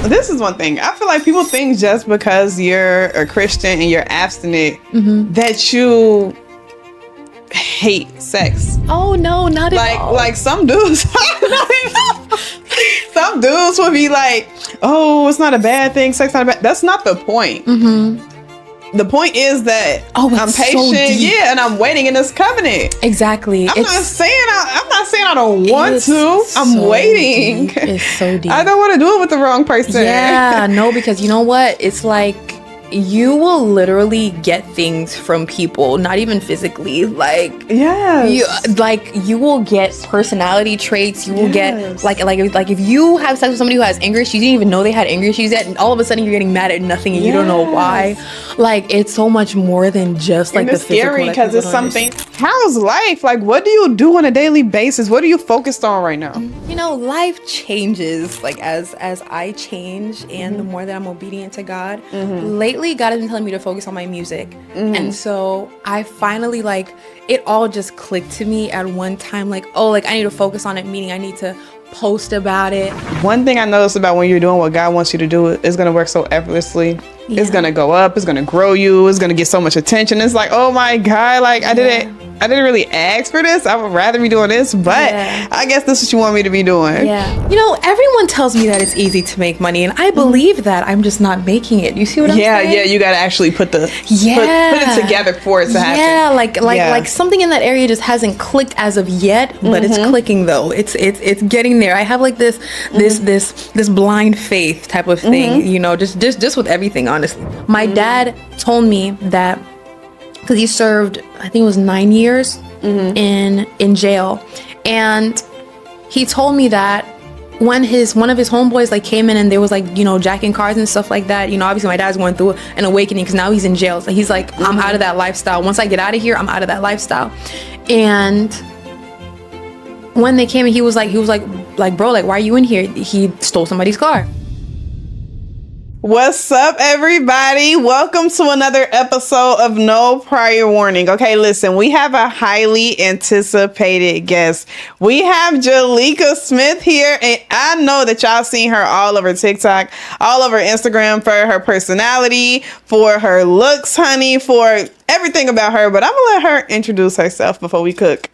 This is one thing. I feel like people think just because you're a Christian and you're abstinent that you hate sex. Oh no, not at all. Like some dudes, some dudes would be like, "Oh, it's not a bad thing. Sex not a bad." That's not the point. The point is that I'm patient, so deep. and I'm waiting in this covenant. Exactly. I'm not saying I don't want to. I'm so waiting. Deep. It's so deep. I don't want to do it with the wrong person. Yeah, no, because you know what? It's like you will literally get things from people, not even physically. Like, you will get personality traits. You will get like if you have sex with somebody who has anger issues, you didn't even know they had anger issues yet, and all of a sudden you're getting mad at nothing and you don't know why. Like, it's so much more than just like the physical. It's scary because it's something. How's life? Like, what do you do on a daily basis? What are you focused on right now? You know, life changes like as I change, and the more that I'm obedient to God. Lately, God has been telling me to focus on my music, and so I finally, like, it all just clicked to me at one time. Like, oh, like, I need to focus on it, meaning I need to post about it. One thing I noticed about when you're doing what God wants you to do, it's going to work so effortlessly. It's going to go up. It's going to grow you. It's going to get so much attention. It's like, oh my God, like I didn't really ask for this. I would rather be doing this, but I guess this is what you want me to be doing. Yeah. You know, everyone tells me that it's easy to make money, and I believe that. I'm just not making it. You see what I'm saying? Yeah, you got to actually put it together for it to happen. Yeah, like something in that area just hasn't clicked as of yet, but it's clicking though. It's getting there. I have like this blind faith type of thing, you know, just with everything, honestly. My dad told me that, because he served, I think it was 9 years in jail, and he told me that when one of his homeboys like came in and there was like, you know, jacking cars and stuff like that, you know, obviously my dad's going through an awakening because now he's in jail. So he's like, I'm out of that lifestyle. Once I get out of here, I'm out of that lifestyle. And when they came in, he was like, bro, like, why are you in here? He stole somebody's car. What's up, everybody? Welcome to another episode of No Pryor Warning. Okay, listen, we have a highly anticipated guest. We have Jalyka Smith here, and I know that y'all seen her all over TikTok, all over Instagram for her personality, for her looks, honey, for everything about her. But I'm gonna let her introduce herself before we cook.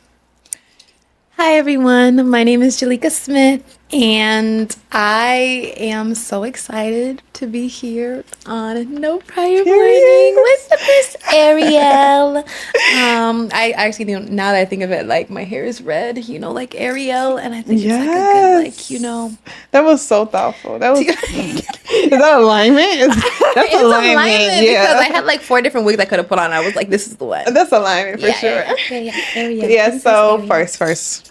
Hi, everyone. My name is Jalyka Smith, and I am so excited to be here on No Pryor Warning with Miss Ariel. I actually think, now that I think of it, like, my hair is red, you know, like Ariel, and I think it's like a good, like, you know. That was so thoughtful. That was. Is that alignment? That's alignment. Yeah. Because I had like 4 different wigs I could have put on. I was like, this is the one. That's alignment for sure. Okay, Ariel. Yeah. So first.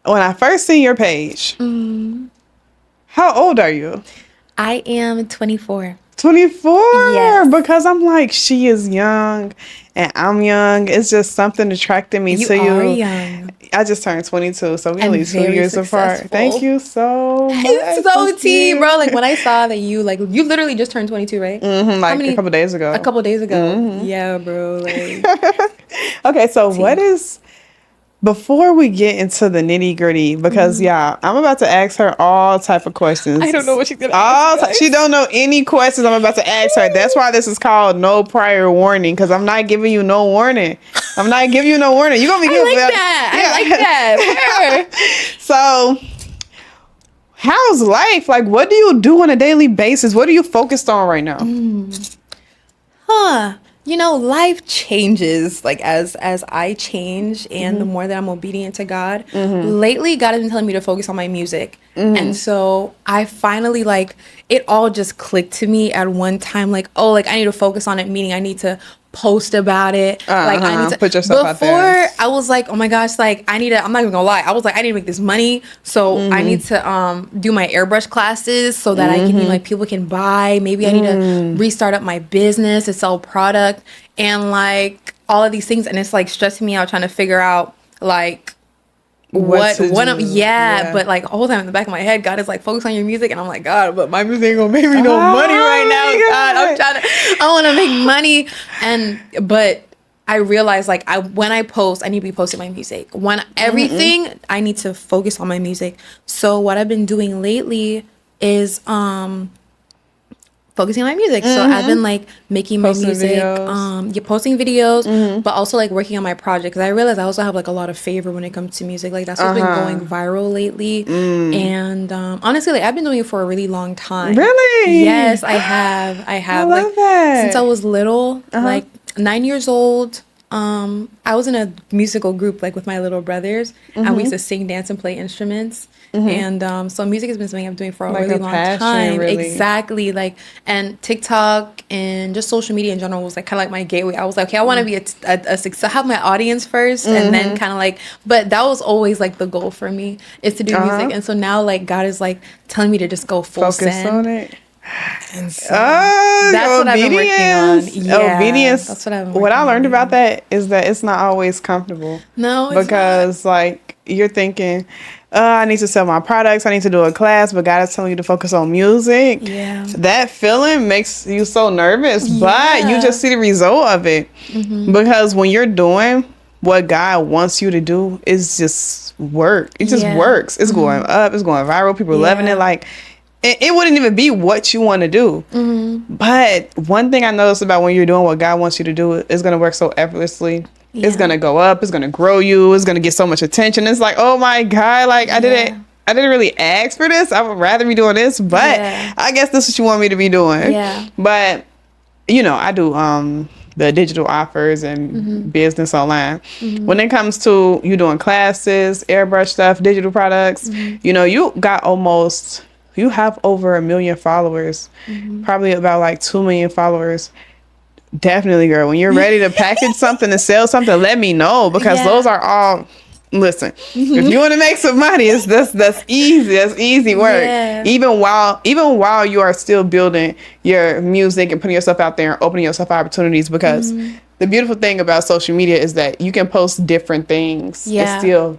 When I first seen your page, how old are you? I am 24. 24? Yes. Because I'm like, she is young and I'm young. It's just something attracting me to you. You are young. I just turned 22, so we're only 2 years apart. Thank you so much. It's so tea, bro. Like, when I saw that you literally just turned 22, right? Like a couple days ago. A couple days ago. Yeah, bro. Like. Okay, so what is... Before we get into the nitty gritty, because I'm about to ask her all type of questions. I don't know what she's gonna ask. She don't know any questions I'm about to ask her. That's why this is called No Pryor Warning, because I'm not giving you no warning. I'm not giving you no warning. You're gonna be giving I like that. So, how's life? Like, what do you do on a daily basis? What are you focused on right now? You know, life changes like as I change, and the more that I'm obedient to God. Lately, God has been telling me to focus on my music, and so I finally, like, it all just clicked to me at one time. Like, oh, like, I need to focus on it, meaning I need to post about it. Like, I need to put yourself out there. Before, I was like, oh my gosh, like, I'm not even gonna lie, I was like, I need to make this money, so I need to do my airbrush classes so that I can, like, people can buy. Maybe I need to restart up my business to sell product and like all of these things, and it's like stressing me out trying to figure out like what I'm but like all the time in the back of my head, God is like, focus on your music, and I'm like, God, but my music ain't gonna make me no money right now. God, I want to make money, but I realized, like, when I post, I need to be posting my music. When everything, I need to focus on my music. So what I've been doing lately, is focusing on my music. So I've been like making Posting my music, videos. posting videos, but also like working on my project. Because I realized I also have like a lot of favor when it comes to music. Like that's what's been going viral lately. And honestly, like I've been doing it for a really long time. Really? Yes, I have. I love like that. since I was little, like 9 years old. I was in a musical group like with my little brothers, and we used to sing, dance, and play instruments. And so music has been something I'm doing for a Like really a long passion, time. really. Exactly. Like, and TikTok and just social media in general was like kind of like my gateway. I was like, okay, I want to be a success, have my audience first, and then kind of like, but that was always like the goal for me, is to do music. And so now like God is like telling me to just go full Focus send. on it. And so that's what I've been working on. Yeah, Obedience. that's what I've been working What I learned on. about that is that it's not always comfortable. No, it's Because like you're thinking, I need to sell my products, I need to do a class, but God is telling you to focus on music. Yeah. That feeling makes you so nervous, but you Yeah. just see the result of it. Because when you're doing what God wants you to do, it's just work. It just Yeah. works. It's going up, it's going viral, people are loving Yeah. it. Like it wouldn't even be what you want to do. But one thing I noticed about when you're doing what God wants you to do, it's going to work so effortlessly. It's Yeah. going to go up. It's going to grow you. It's going to get so much attention. It's like, oh my God, like I didn't really ask for this. I would rather be doing this, but Yeah. I guess this is what you want me to be doing. Yeah. But you know, I do the digital offers and business online. When it comes to you doing classes, airbrush stuff, digital products, you know, you have over 1 million followers, probably about like 2 million followers. Definitely, girl. When you're ready to package something and sell something, let me know, because Yeah. those are all. Listen, if you want to make some money, that's easy. That's easy work. Yeah. Even while you are still building your music and putting yourself out there and opening yourself opportunities, because the beautiful thing about social media is that you can post different things and Yeah. still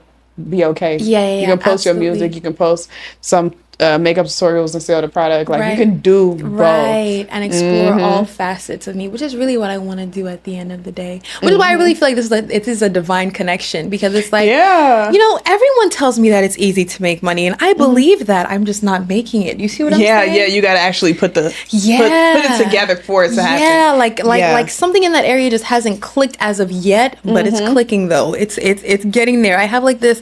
be okay. Yeah, You can post your absolutely. music. You can post some makeup tutorials and sell the product. Like you Right. can do both. Right, and explore all facets of me, which is really what I want to do at the end of the day. Which is why I really feel like it is a divine connection, because it's like, Yeah. you know, everyone tells me that it's easy to make money, and I believe that. I'm just not making it. You see what I'm saying? Yeah, you got to actually put it together for it to happen. Yeah, like something in that area just hasn't clicked as of yet, but it's clicking though. It's getting there. I have like this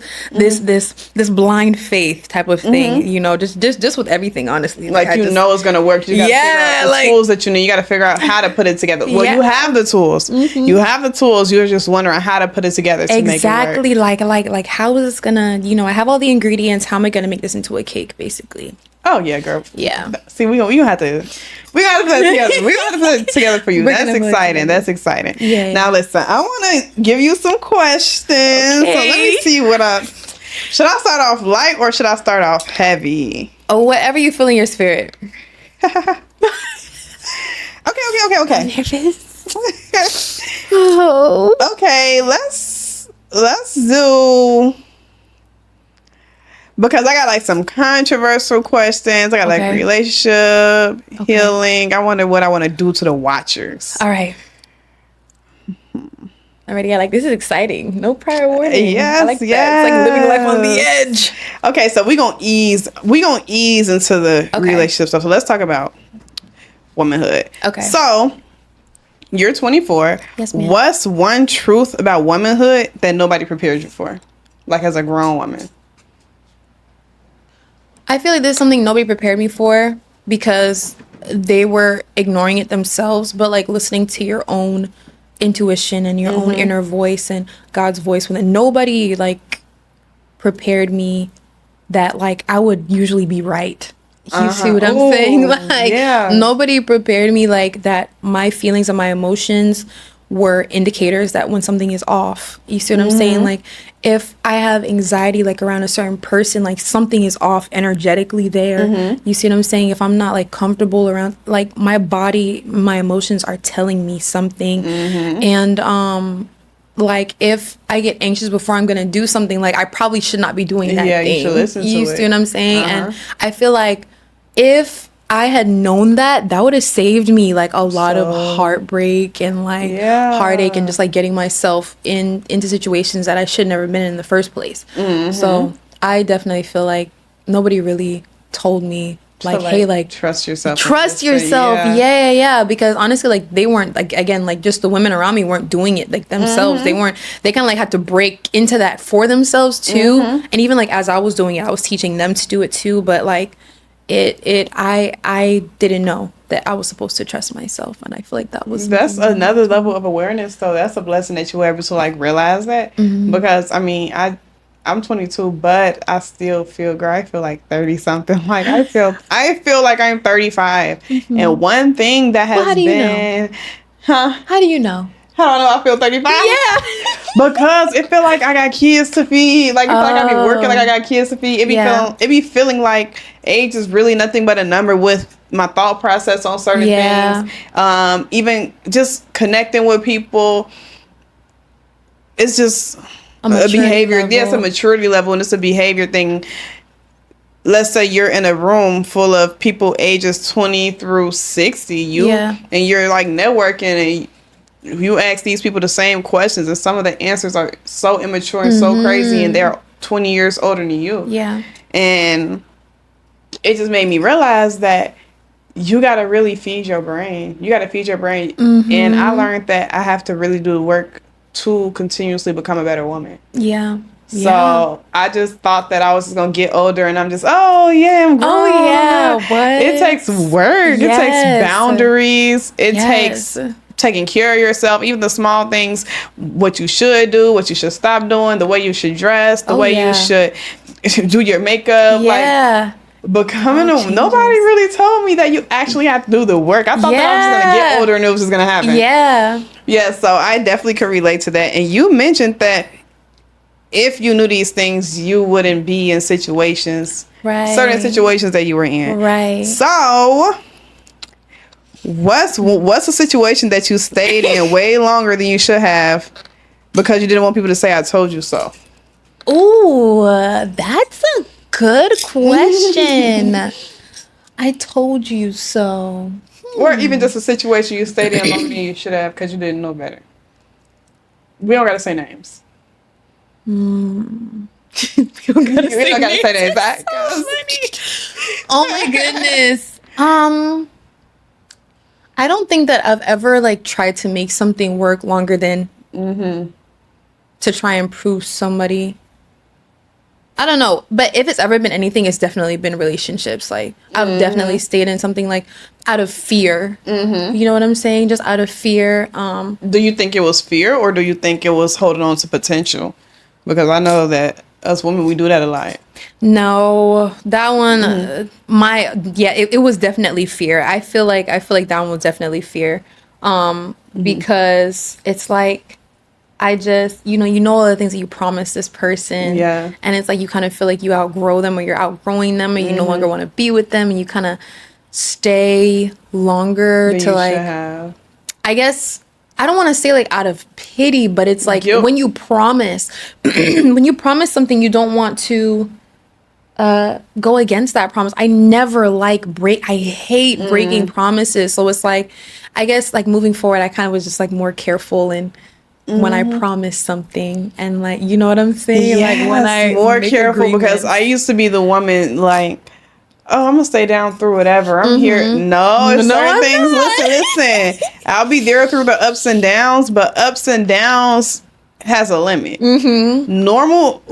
blind faith type of thing, you know, just with everything, honestly. Like you know it's gonna work. You gotta figure out the tools that you need. You gotta figure out how to put it together. Well, you have the tools. You have the tools. You're just wondering how to put it together to make it work. Exactly. Like how is this gonna, you know, I have all the ingredients. How am I gonna make this into a cake, basically? Oh yeah, girl. Yeah. See, we gotta put it together. We gotta put it together for you. We're That's gonna put it exciting. together. That's exciting. Yeah. Now listen, I want to give you some questions. So let me Okay. see should I start off light or should I start off heavy? Oh, whatever you feel in your spirit. Okay. Nervous. Oh. Okay, let's do, because I got like some controversial questions. I got like Okay. relationship, healing. I wonder what I want to do to the watchers. All right. Already, like this is exciting. No prior warning. Yes, I like that. yes. It's like living life on the edge. Okay, so we gonna ease into the relationship stuff. So let's talk about womanhood. Okay. So you're 24. Yes, ma'am. What's one truth about womanhood that nobody prepared you for, like as a grown woman? I feel like this is something nobody prepared me for because they were ignoring it themselves, but like listening to your own intuition and your own inner voice and God's voice within. Nobody like prepared me that like I would usually be right. You see what I'm saying? Like nobody prepared me like that my feelings and my emotions were indicators that when something is off. You see what I'm saying? Like if I have anxiety like around a certain person, like something is off energetically there. You see what I'm saying? If I'm not like comfortable around, like my body, my emotions are telling me something. And like if I get anxious before I'm gonna do something, like I probably should not be doing that thing. You should listen to You it. see what I'm saying? And I feel like if I had known that would have saved me like a lot of heartbreak and like heartache and just like getting myself into situations that I should never been in the first place. So I definitely feel like nobody really told me like, So, hey, like, trust yourself. trust yourself. Yeah. Because honestly, like, they weren't, like, again, like, just the women around me weren't doing it, like, themselves. They kind of like had to break into that for themselves too. And even like as I was doing it, I was teaching them to do it too. But like I didn't know that I was supposed to trust myself, and I feel like that's another level of awareness. So that's a blessing that you were able to like realize that. Because I mean, I'm 22, but I still feel, girl, I feel like 30 something. Like I feel like I'm 35. And one thing that has been, how do you know? How do I know I feel 35? Yeah. Because it feel like I got kids to feed. Like, it feel like I be working like I got kids to feed. It be feeling like age is really nothing but a number with my thought process on certain things. Even just connecting with people. It's just a behavior. Level. Yeah, it's a maturity level, and it's a behavior thing. Let's say you're in a room full of people ages 20 through 60. And you're like networking, and you ask these people the same questions, and some of the answers are so immature and so crazy, and they're 20 years older than you. Yeah. And it just made me realize that you got to really feed your brain. You got to feed your brain. And I learned that I have to really do the work to continuously become a better woman. Yeah. So I just thought that I was just going to get older, and I'm just, I'm grown. Oh, yeah. What? It takes work. It takes boundaries. It takes taking care of yourself, even the small things, what you should do, what you should stop doing, the way you should dress, the way you should do your makeup. Yeah. Like, becoming nobody really told me that you actually have to do the work. I thought that I was just going to get older and it was just going to happen. Yeah, so I definitely could relate to that. And you mentioned that if you knew these things, you wouldn't be in situations, certain situations that you were in. Right. So what's a situation that you stayed in way longer than you should have because you didn't want people to say I told you so? Ooh, that's a good question. I told you so. Or even just a situation you stayed in longer than you should have because you didn't know better. We don't gotta say names. We don't gotta say names. Oh my goodness. I don't think that I've ever like tried to make something work longer than to try and prove somebody. I don't know, but if it's ever been anything, it's definitely been relationships. Like I've definitely stayed in something like out of fear. You know what I'm saying? Just out of fear. Do you think it was fear, or do you think it was holding on to potential? Because I know that us women, we do that a lot. No, that one, it was definitely fear. I feel like that one was definitely fear. Because it's like, I just, you know all the things that you promised this person. Yeah. And it's like, you kind of feel like you outgrow them, or you're outgrowing them, and you no longer want to be with them, and you kind of stay longer to like, I guess, I don't want to say like out of pity, but it's like when you promise, something, you don't want to go against that promise. I never I hate breaking promises. So it's like, I guess like moving forward, I kind of was just like more careful and when I promise something, and like, you know what I'm saying? Yes, like when I more careful, because I used to be the woman like, oh, I'm gonna stay down through whatever. I'm here. No, it's certain things. Listen. I'll be there through the ups and downs, but ups and downs has a limit. Normal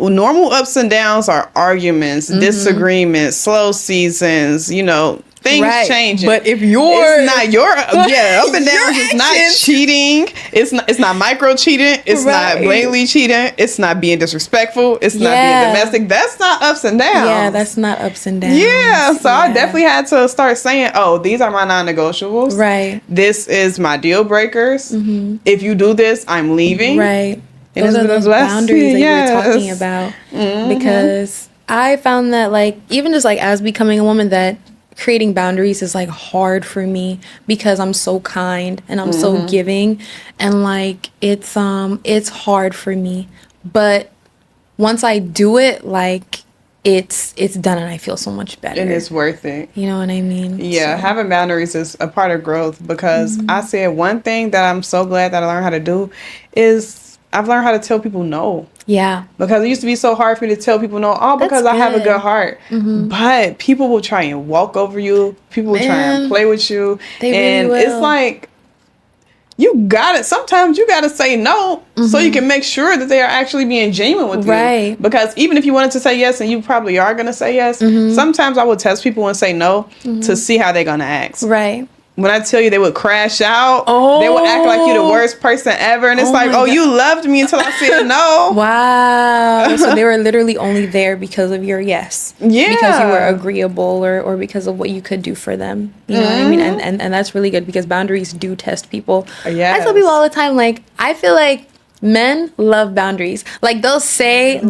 ups and downs are arguments, disagreements, slow seasons, things changing. But if it's not your up and downs, it's not cheating. It's not micro cheating. It's not blatantly cheating. It's not being disrespectful. It's not being domestic. That's not ups and downs. Yeah, that's not ups and downs. Yeah, so I definitely had to start saying, oh, these are my non-negotiables. Right. This is my deal breakers. If you do this, I'm leaving. Right. Those are those boundaries that you were talking about. Because I found that like, even just like as becoming a woman, that creating boundaries is like hard for me because I'm so kind and I'm so giving, and like it's hard for me. But once I do it, like it's done, and I feel so much better. And it's worth it. You know what I mean? Yeah, having boundaries is a part of growth, because I said one thing that I'm so glad that I learned how to do is I've learned how to tell people no. Yeah. Because it used to be so hard for me to tell people no, all because I have a good heart. But people will try and walk over you. People will try and play with you. And really it's like, sometimes you gotta say no so you can make sure that they are actually being genuine with you. Right. Because even if you wanted to say yes, and you probably are gonna say yes, sometimes I will test people and say no to see how they're gonna act. Right. When I tell you they would crash out, they would act like you're the worst person ever. And it's like, oh, you loved me until I said no. Wow. So they were literally only there because of your yes. Yeah. Because you were agreeable or because of what you could do for them. You know what I mean? And that's really good because boundaries do test people. Yes. I tell people all the time, like, I feel like men love boundaries. Like they'll say,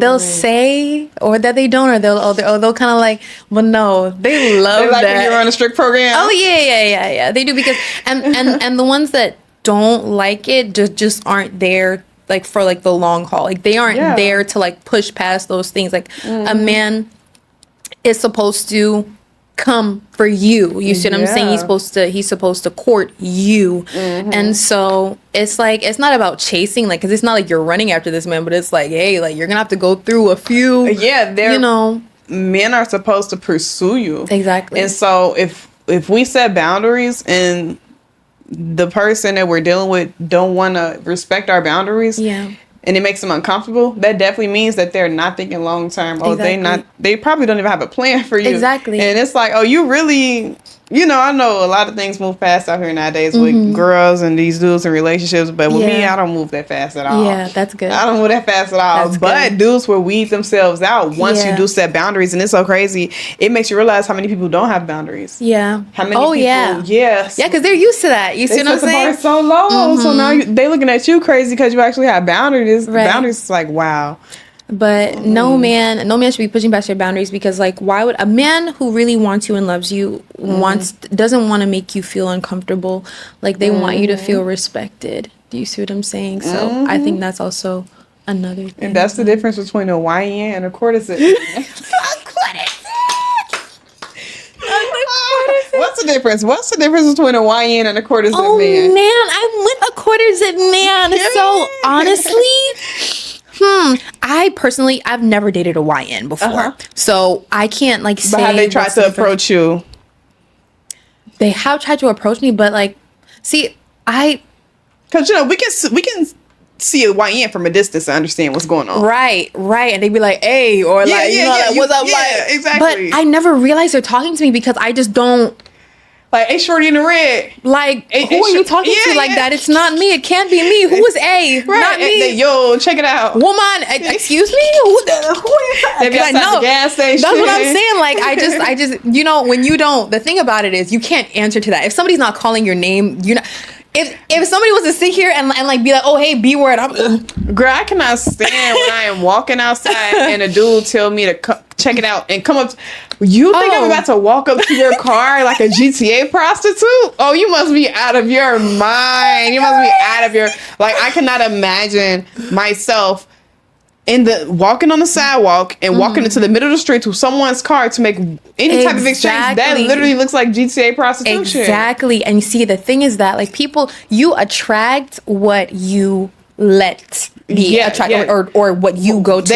or that they don't, or they'll kind of like, well, no, they love they like that. When you're on a strict program. Oh yeah. They do because and the ones that don't like it just aren't there like for like the long haul. Like they aren't there to like push past those things. Like a man is supposed to come for you. You see what I'm saying? He's supposed to court you. And so it's like, it's not about chasing, like, because it's not like you're running after this man, but it's like, hey, like you're gonna have to go through a few. Men are supposed to pursue you. Exactly. And so if we set boundaries and the person that we're dealing with don't want to respect our boundaries, and it makes them uncomfortable, that definitely means that they're not thinking long term. Oh, they probably don't even have a plan for you. Exactly. And it's like, oh, you really, I know a lot of things move fast out here nowadays with girls and these dudes and relationships, but with me, I don't move that fast at all. Yeah, that's good. I don't move that fast at all. But dudes will weed themselves out once you do set boundaries. And it's so crazy. It makes you realize how many people don't have boundaries. Yeah. How many people, yes. Yeah, because they're used to that. You see what I'm saying? They set the bar so low. So now they looking at you crazy because you actually have boundaries. Right. Boundaries is like, wow. But no man should be pushing past your boundaries because, like, why would a man who really wants you and loves you doesn't want to make you feel uncomfortable? Like, they want you to feel respected. Do you see what I'm saying? So I think that's also another thing. And that's the difference between a YN and a courtesan. What's the difference? What's the difference between a YN and a courtesan man? Oh man, I'm with a courtesan man. So honestly. I've never dated a YN before, so I can't like say. But have they tried to approach you? They have tried to approach me, but like, see, because we can see a YN from a distance and understand what's going on. Right, and they'd be like, "Hey," or like, "What's up?" Like, exactly. But I never realized they're talking to me because I just don't. Like, hey, shorty in the red. Like, who are you talking to like that? It's not me. It can't be me. Who is A? Right. Not me. Yo, check it out. Woman, excuse me? Who they be outside the gas station. That's what I'm saying. Like, I just, when you don't, the thing about it is you can't answer to that. If somebody's not calling your name, you're not. If somebody was to sit here and like be like, oh, hey, B word, girl, I cannot stand when I am walking outside and a dude tell me to check it out and come up. You think I'm about to walk up to your car like a GTA prostitute? Oh, you must be out of your mind. You must be out of your, like, I cannot imagine myself walking on the sidewalk and walking into the middle of the street to someone's car to make any type of exchange. That literally looks like GTA prostitution. Exactly. And you see, the thing is that, like, people, you attract what you let be attracted or what you go to.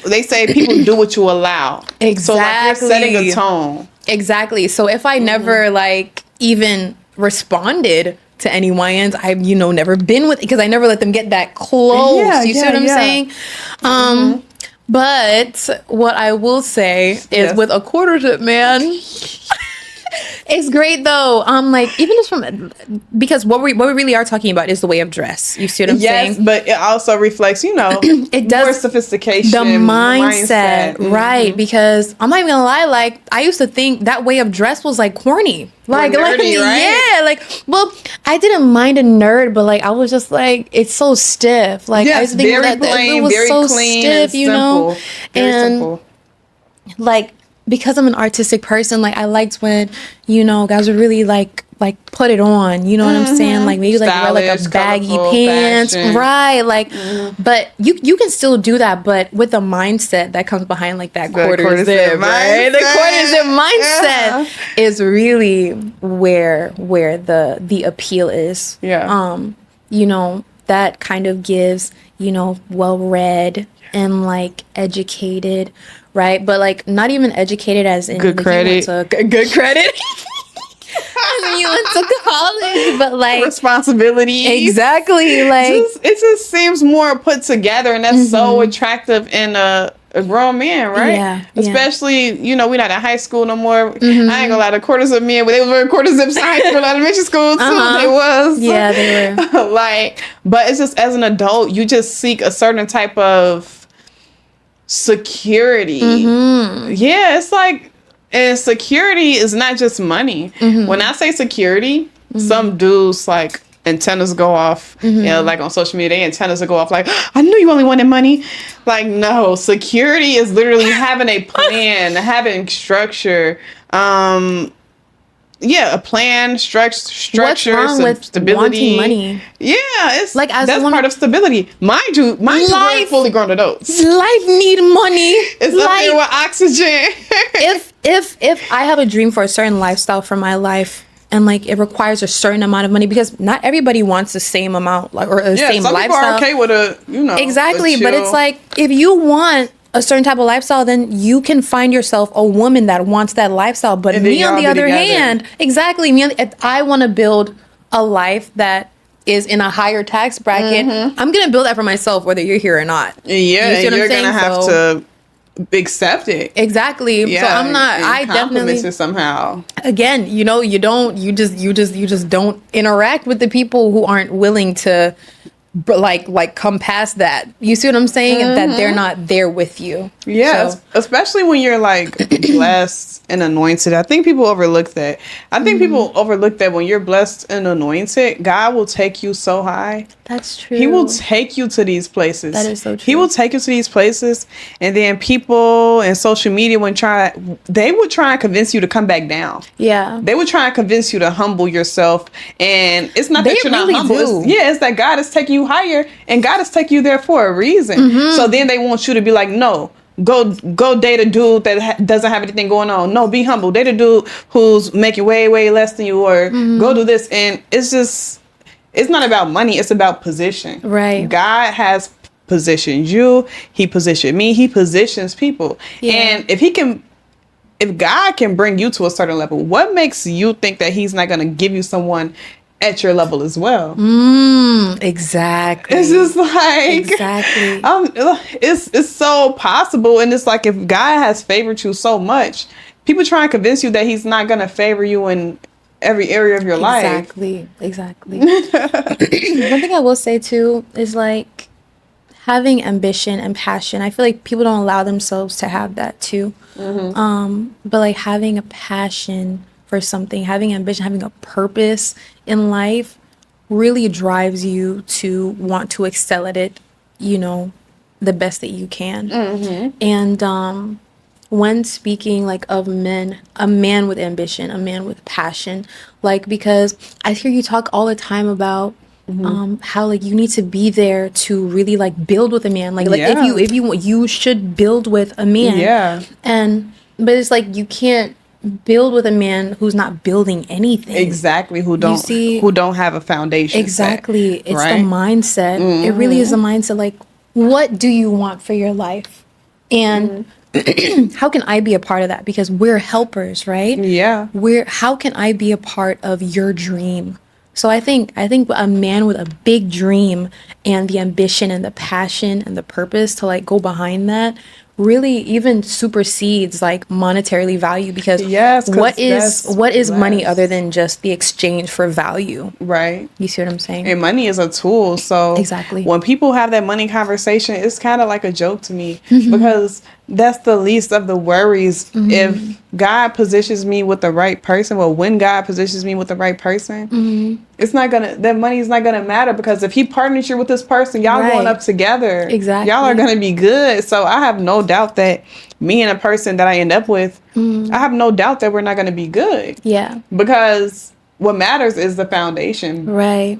They say people do what you allow. Exactly. So like you're setting a tone. Exactly. So if I never like even responded to any YNs, I've never been with, because I never let them get that close. You see what I'm saying? But what I will say is with a quarter-tip man, it's great though. Like, even just because what we really are talking about is the way of dress. You see what I'm saying? Yes, but it also reflects, it does more sophistication, the mindset, right? Because I'm not even gonna lie, like, I used to think that way of dress was like corny, like nerdy, right? Yeah, like, well, I didn't mind a nerd, but like I was just like, it's so stiff. Like, I used to think very plain, it was very so clean, stiff, and simple. Very simple. Like, because I'm an artistic person, like, I liked when, guys would really like put it on, you know what I'm saying? Like, maybe like wear like a baggy pants, fashion. Right? Like, but you can still do that, but with the mindset that comes behind like that courtesan, right? The courtesan mindset is really where the appeal is. Yeah. that kind of gives, you know, well-read and like educated, right? But like not even educated as in Good like, credit. Good credit. You went to college, but like Responsibility. exactly, like It just seems more put together, and that's so attractive in a grown man, right? Yeah. Especially, you know, we're not in high school no more. I ain't gonna lie, the quarter zip men, but they were wearing quarter zips in high school, elementary school too. They was. Yeah, they were. Like, but it's just as an adult, you just seek a certain type of security. Yeah, it's like, and security is not just money. When I say security, some dudes like antennas go off, you know, like on social media, they antennas will go off like, I knew you only wanted money. Like, no, security is literally having a plan, having structure. A plan, structure, What's wrong with stability. wanting money? Yeah, it's like as that's part of stability. Mind you, we're fully grown adults. Life need money. It's up there with oxygen. if I have a dream for a certain lifestyle for my life, and like it requires a certain amount of money, because not everybody wants the same amount, like, or the same some lifestyle. People are okay with exactly, but it's like if you want a certain type of lifestyle, then you can find yourself a woman that wants that lifestyle. But me on the other hand, exactly, if I want to build a life that is in a higher tax bracket, I'm gonna build that for myself, whether you're here or not. Yeah, you're gonna have to accept it. Exactly. Yeah, so I'm not. I definitely it somehow. Again, you know, you just don't interact with the people who aren't willing to, like come past that. You see what I'm saying? That they're not there with you. Yeah, so. Especially when you're like blessed and anointed. I think people overlook that. I think people overlook that when you're blessed and anointed, God will take you so high. That's true. He will take you to these places. That is so true. He will take you to these places, and then people and social media they would try and convince you to come back down. Yeah. They would try and convince you to humble yourself, and it's not that you're really not humble. It's that God is taking you higher, and God is taking you there for a reason. So then they want you to be like, no, go date a dude that doesn't have anything going on. No, be humble. Date a dude who's making way, way less than you, or go do this. And it's not about money. It's about position. Right. God has positioned you. He positioned me. He positions people. Yeah. And if God can bring you to a certain level, what makes you think that he's not going to give you someone at your level as well? Exactly. It's just like exactly. It's so possible, and it's like if God has favored you so much, people try and convince you that he's not going to favor you in every area of your life. Exactly. One thing I will say too is like having ambition and passion. I feel like people don't allow themselves to have that too. But like having a passion for something, having ambition, having a purpose in life really drives you to want to excel at it, you know, the best that you can. And when speaking like of men, a man with ambition, a man with passion, like, because I hear you talk all the time about how like you need to be there to really like build with a man, like if you should build with a man, but it's like you can't build with a man who's not building anything. Exactly. Who don't have a foundation. Exactly. It's right? The mindset. It really is a mindset. Like, what do you want for your life? And how can I be a part of that? Because we're helpers, right? Yeah. How can I be a part of your dream? So I think a man with a big dream and the ambition and the passion and the purpose to like go behind that really even supersedes like monetarily value, because what is money other than just the exchange for value, right? You see what I'm saying? And money is a tool. So exactly, when people have that money conversation, it's kind of like a joke to me, because that's the least of the worries. If God positions me with the right person, when God positions me with the right person, it's not gonna, that money is not gonna matter, because if he partners you with this person, y'all going up together. Exactly. Y'all are gonna be good. So I have no doubt that me and a person that I end up with, I have no doubt that we're not gonna be good. Yeah. Because what matters is the foundation. Right.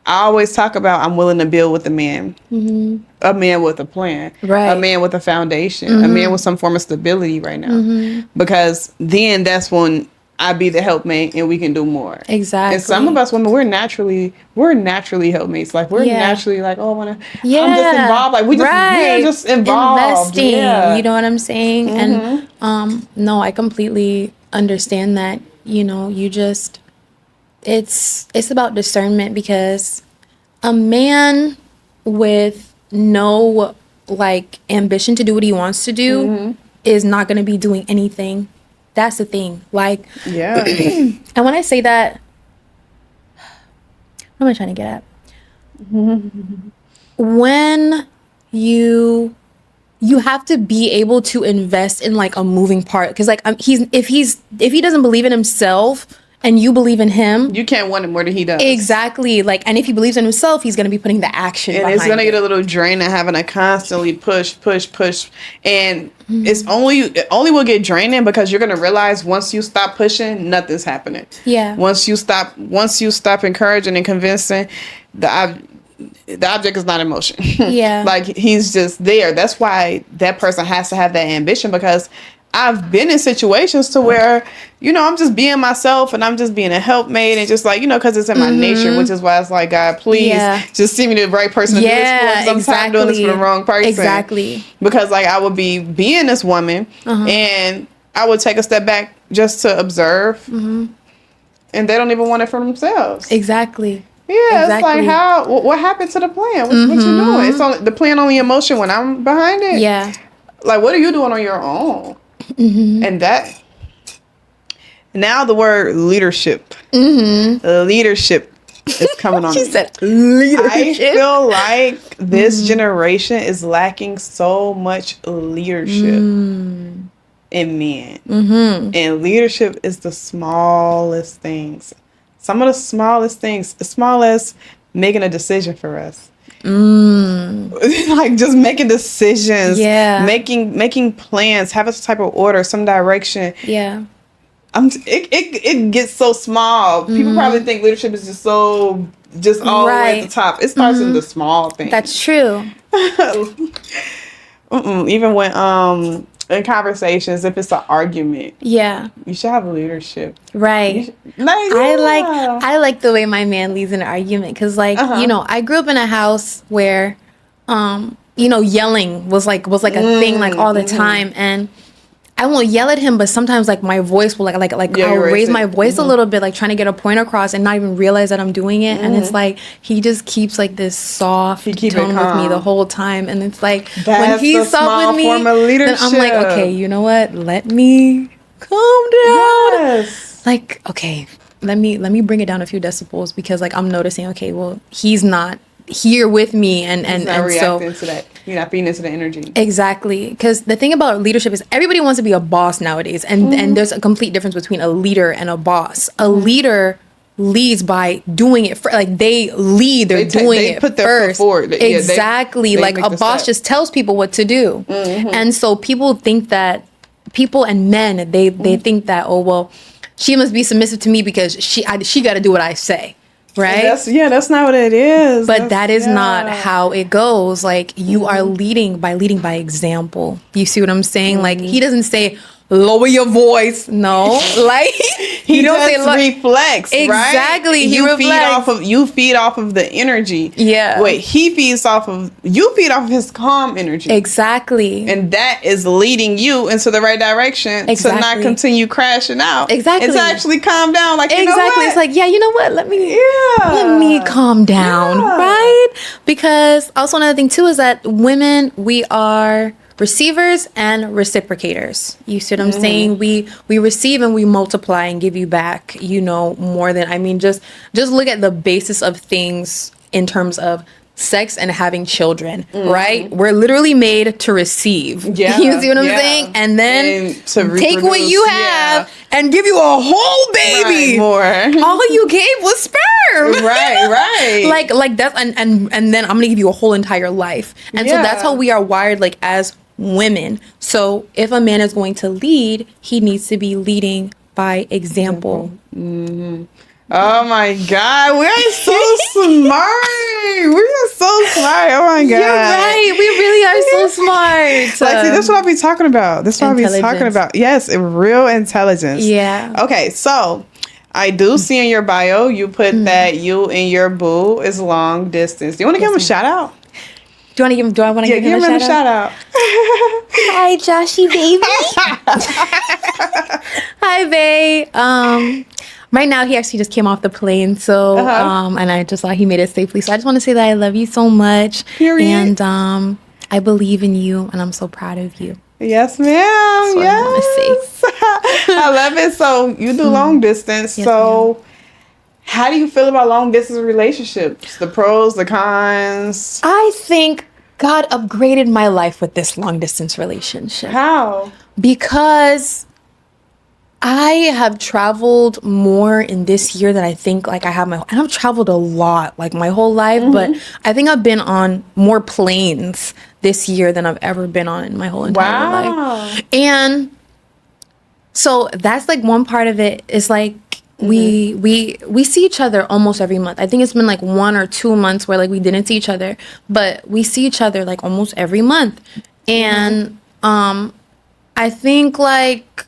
I always talk about I'm willing to build with a man. A man with a plan. Right. A man with a foundation. A man with some form of stability right now. Because then that's when I be the helpmate and we can do more. Exactly. And some of us women, we're naturally helpmates. Like we're naturally like, oh, I'm just involved. Like we're just involved. Investing. Yeah. You know what I'm saying? And no, I completely understand that. You know, you just it's about discernment, because a man with no like ambition to do what he wants to do is not going to be doing anything. That's the thing. Like, yeah. And when I say that, what am I trying to get at? When you have to be able to invest in like a moving part, because like if he doesn't believe in himself and you believe in him, you can't want him more than he does. Exactly. Like, and if he believes in himself, he's going to be putting the action and behind it's going to it. get a little draining having to constantly push, and it only will get draining because you're going to realize once you stop pushing, nothing's happening. Yeah. Once you stop encouraging and convincing, the object is not in motion. Yeah. Like he's just there. That's why that person has to have that ambition, because I've been in situations to where, you know, I'm just being myself and I'm just being a helpmate and just like, you know, because it's in my nature, which is why it's like, God, please just see me the right person to do this for. I'm tired of doing this for the wrong person. Exactly. Because like I would be being this woman and I would take a step back just to observe, and they don't even want it for themselves. Exactly. Yeah, exactly. It's like what happened to the plan? What you doing? It's only the plan, only in motion when I'm behind it. Yeah. Like, what are you doing on your own? And that now the word leadership. Leadership is coming on. She said leadership. I feel like this generation is lacking so much leadership in men. And leadership is the smallest things. Some of the smallest things, as small as making a decision for us. Like just making decisions, making plans, have a type of order, some direction. Yeah. It gets so small. People probably think leadership is just all the way at the top. It starts in the small things. That's true. Even when in conversations, if it's an argument, you should have leadership. Right. I like the way my man leads an argument, because like you know, I grew up in a house where you know, yelling was like a thing, like all the time, and I won't yell at him, but sometimes like my voice will like I'll raise my voice a little bit, like trying to get a point across and not even realize that I'm doing it. And it's like he just keeps like this soft tone with me the whole time, and it's like when he's soft with me, then I'm like, okay, you know what? Let me calm down. Yes. Like, okay, let me bring it down a few decibels, because like I'm noticing, okay, well, he's not here with me, and so to that. You're not feeding into the energy. Exactly. Because the thing about leadership is everybody wants to be a boss nowadays, and there's a complete difference between a leader and a boss. A leader leads by doing it like they lead, they put their first foot forward. Exactly. They like a boss just tells people what to do. And so people think that people and men, they think that, oh well, she must be submissive to me because she got to do what I say. Right? That's not what it is. But that is not how it goes. Like, you are leading by example. You see what I'm saying? Like, he doesn't say, lower your voice. No. Like, he don't say reflex. Exactly. Right? You feed off of the energy. Yeah. Wait, you feed off of his calm energy. Exactly. And that is leading you into the right direction to not continue crashing out. Exactly. And to actually calm down. Like, you know what? It's like, you know what? Let me calm down. Right? Because also another thing too is that women, we are receivers and reciprocators. You see what I'm saying? We receive and we multiply and give you back, you know, more than, I mean, just look at the basis of things in terms of sex and having children, right? We're literally made to receive. Yeah. You see what I'm saying? And then to take what you have and give you a whole baby. Right, more. All you gave was sperm. Right. like that's and then I'm gonna give you a whole entire life. And so that's how we are wired, like as women. So if a man is going to lead, he needs to be leading by example. Oh my God, we are so smart. We are so smart. Oh my God, You're right. We really are so smart. Like, see, this is what I be talking about. This is what I be talking Intelligence. about. Yes, real intelligence. Yeah. Okay, so I do see in your bio you put that you and your boo is long distance. Do you want to give him a shout out? Do I want to give him a shout out? Hi, Joshy baby. Hi, babe. Right now he actually just came off the plane, so and I just saw he made it safely. So I just want to say that I love you so much. Period. And I believe in you, and I'm so proud of you. Yes, ma'am. That's what I want to say. I love it. So you do long distance. Yes, So how do you feel about long distance relationships? The pros, the cons? I think God upgraded my life with this long distance relationship. How? Because I have traveled more in this year than I think like I have and I've traveled a lot like my whole life, but I think I've been on more planes this year than I've ever been on in my whole entire life. And so that's like one part of it is like we see each other almost every month. I think it's been like 1 or 2 months where like we didn't see each other, but we see each other like almost every month. And I think like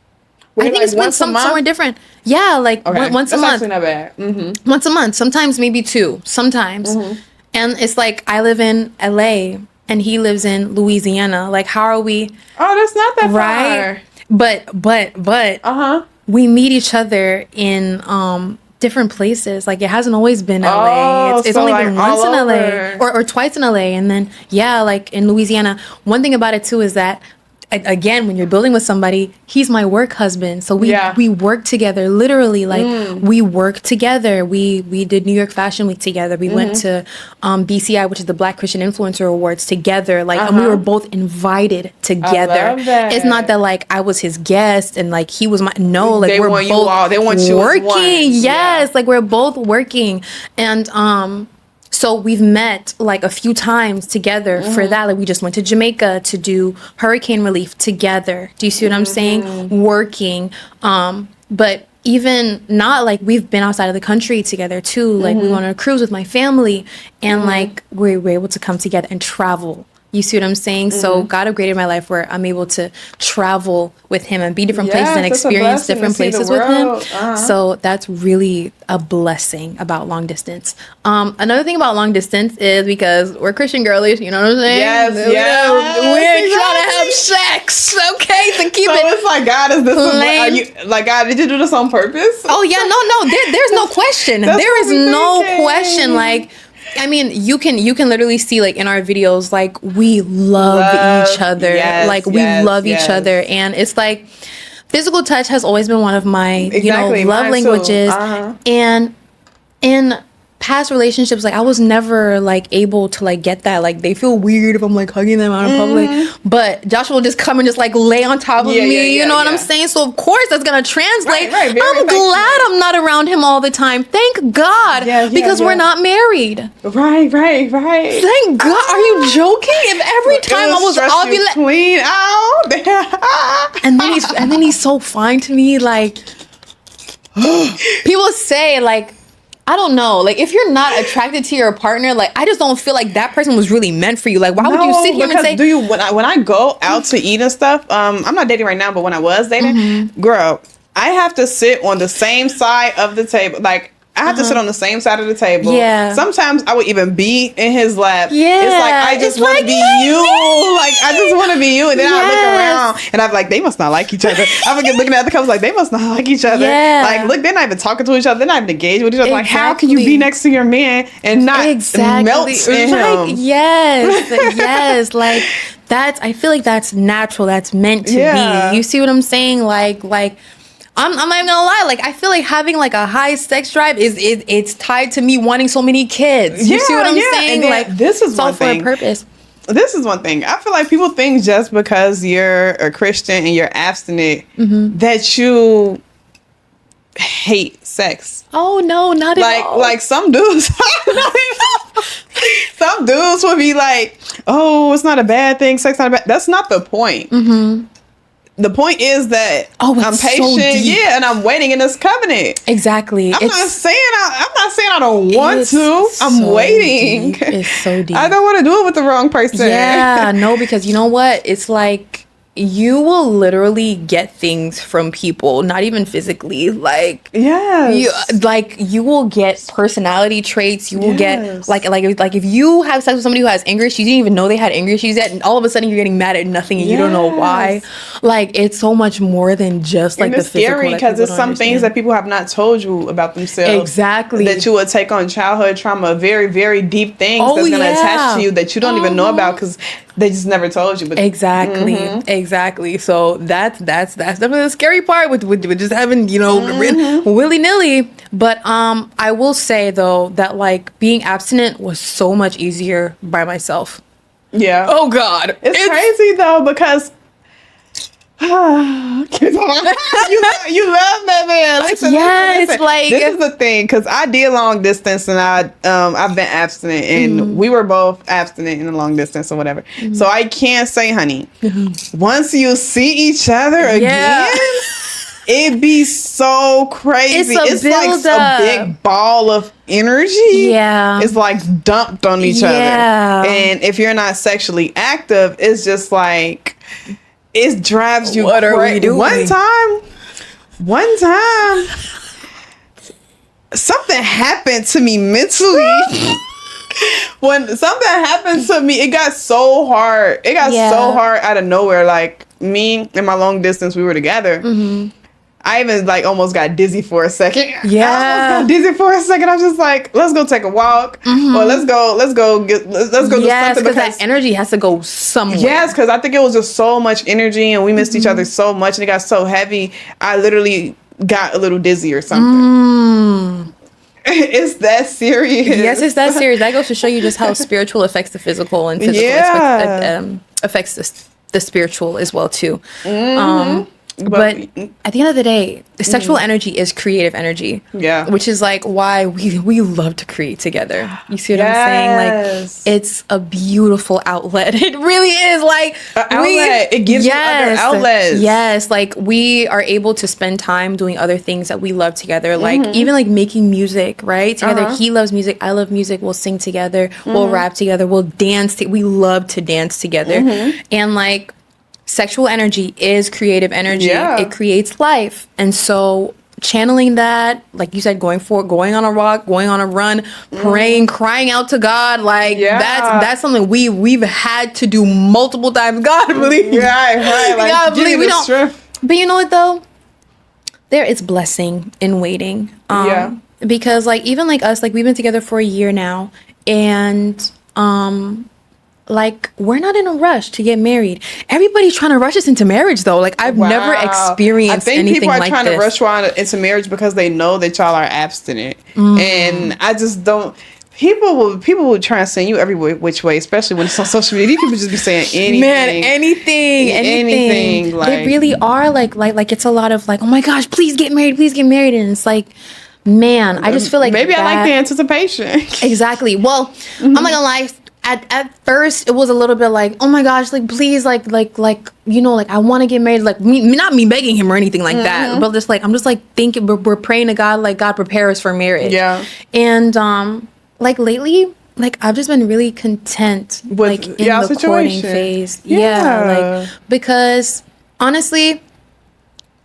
it's been somewhere different. Yeah, like once a month. That's actually not bad. Once a month, sometimes maybe 2, sometimes. And it's like I live in LA and he lives in Louisiana. Like how are we? Oh, that's not that right? far. But we meet each other in different places. Like it hasn't always been LA. It's so only like been once in over. LA or twice in LA, and then like in Louisiana. One thing about it too is that again, when you're building with somebody, he's my work husband. So we work together, literally. Like we work together. We did New York Fashion Week together. We went to BCI, which is the Black Christian Influencer Awards, together. Like and we were both invited together. I love that. It's not that like I was his guest and like he was my like they we're want both you all. They want you working. as one. Yes, like we're both working. And so we've met like a few times together for that. Like we just went to Jamaica to do hurricane relief together. Do you see what I'm saying? Working. But even not like we've been outside of the country together too. Like we went on a cruise with my family and like we were able to come together and travel. You see what I'm saying? So God upgraded my life where I'm able to travel with him and be different places and experience different places with him. So that's really a blessing about long distance. Another thing about long distance is because we're Christian girlies, you know what I'm saying? Yes. We're trying to have sex, okay? To keep So it. it's like, God, is this are you like, God, did you do this on purpose? Oh yeah, no. There's no question. There is no question. Like, I mean, you can literally see like in our videos, like we love each other. Yes, like we love each other. And it's like physical touch has always been one of my, love languages. And in past relationships, like I was never like able to like get that. Like they feel weird if I'm like hugging them out in public. But Joshua will just come and just like lay on top of me. You know what I'm saying? So of course that's gonna translate. I'm glad I'm not around him all the time. Thank God. Because we're not married. Right. Thank God. Are you joking? If every time I was ovulating, clean out. and then he's so fine to me. Like people say like, I don't know. Like, if you're not attracted to your partner, like, I just don't feel like that person was really meant for you. Like, why would you sit here and say... Do you, when I go out to eat and stuff, I'm not dating right now, but when I was dating, girl, I have to sit on the same side of the table. Like, I have to sit on the same side of the table. Yeah. Sometimes I would even be in his lap. Yeah. It's like, I just want to be you. Like, I just want to be you. And then I look around and I'm like, they must not like each other. I'm looking at the couples like, they must not like each other. Yeah. Like, look, they're not even talking to each other. They're not even engaged with each other. Like, how can you be next to your man and not melt in him? Yes. Like, I feel like that's natural. That's meant to be. You see what I'm saying? Like, I'm not even gonna lie. Like, I feel like having like a high sex drive it's tied to me wanting so many kids. You see what I'm saying? And like, this is one thing. For a purpose. This is one thing. I feel like people think just because you're a Christian and you're abstinent that you hate sex. Oh no, not at all. Like some dudes. Some dudes would be like, "Oh, it's not a bad thing. Sex not a bad." That's not the point. the point is that Oh, it's I'm so patient, deep. yeah, and I'm waiting in this covenant. Exactly. I'm not saying I don't want It's to. I'm so waiting. deep. It's so deep. I don't want to do it with the wrong person. Yeah, no, because you know what? It's like you will literally get things from people, not even physically. Like Yes. you will get personality traits. You will Yes. get like if you have sex with somebody who has anger issues, you didn't even know they had anger issues yet, and all of a sudden you're getting mad at nothing and you don't know why. Like it's so much more than just like And the it's physical. scary because there's some things that people have not told you about themselves. Exactly. That you would take on childhood trauma, very, very deep things that's going to attach to you that you don't even know about because they just never told you. But Exactly. So that's definitely the scary part with just having, willy nilly. But I will say though that like being abstinent was so much easier by myself. yeah. Oh God, It's crazy though because you love that man. Listen, like this is the thing because I did long distance and I've been abstinent and we were both abstinent in the long distance or whatever. So I can't say, honey, once you see each other again, it'd be so crazy. It's like a big ball of energy. Yeah, it's like dumped on each other. And if you're not sexually active, it's just like. It drives you What crazy. are we doing? One time, something happened to me mentally. When something happened to me, it got so hard. It got so hard out of nowhere. Like me and my long distance, we were together. I even like almost got dizzy for a second. Yeah. I almost got dizzy for a second. I was just like, let's go take a walk. Or let's go do something. Yes, because that energy has to go somewhere. Yes, because I think it was just so much energy and we missed each other so much and it got so heavy. I literally got a little dizzy or something. It's that serious. Yes, it's that serious. That goes to show you just how spiritual affects the physical and physical affects the spiritual as well too. But at the end of the day, the sexual energy is creative energy. Yeah. Which is like why we love to create together. You see what I'm saying? Like it's a beautiful outlet. It really is like an outlet. It gives you other outlets. Yes. Like we are able to spend time doing other things that we love together. Like even like making music, right? Together. He loves music. I love music. We'll sing together. We'll rap together. We'll dance. We love to dance together. And like sexual energy is creative energy. It creates life. And so channeling that, like you said, going on a walk, going on a run, praying, crying out to God, like that's something we've had to do multiple times. God believe. Like, God believe we don't. Strength. But you know what though? There is blessing in waiting. Because like even like us, like we've been together for a year now, and like we're not in a rush to get married. Everybody's trying to rush us into marriage though. Like I've never experienced anything like this. I think people are trying to rush y'all into marriage because they know that y'all are abstinent. And I just don't. People will try and send you every which way, especially when it's on social media. These people just be saying anything. Man, anything. Like, they really are like it's a lot of like, oh my gosh, please get married, and it's like, man, I just feel like maybe I like the anticipation. Exactly. Well, I'm not gonna lie. At first, it was a little bit like, oh my gosh, like please, like you know, like I want to get married, like not me begging him or anything like that, but just like I'm just like thinking we're praying to God, like God prepare us for marriage. Yeah. And like lately, like I've just been really content with like in the courting phase. Like because honestly,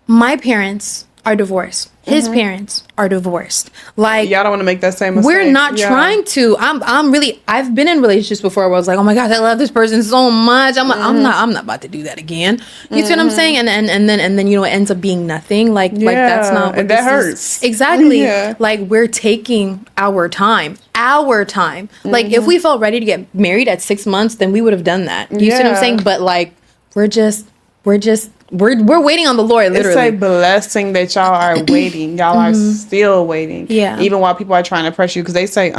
my parents are divorced. His parents are divorced. Like y'all don't want to make that same mistake. We're not trying to. I've been in relationships before where I was like, oh my gosh, I love this person so much. I'm not about to do that again. You see what I'm saying? And then you know it ends up being nothing. Like that's not what that hurts. Exactly. Like we're taking our time. Like if we felt ready to get married at 6 months, then we would have done that. You see what I'm saying? But like we're waiting on the Lord, literally. It's a blessing that y'all are waiting. Y'all are still waiting. Yeah. Even while people are trying to pressure you. Because they say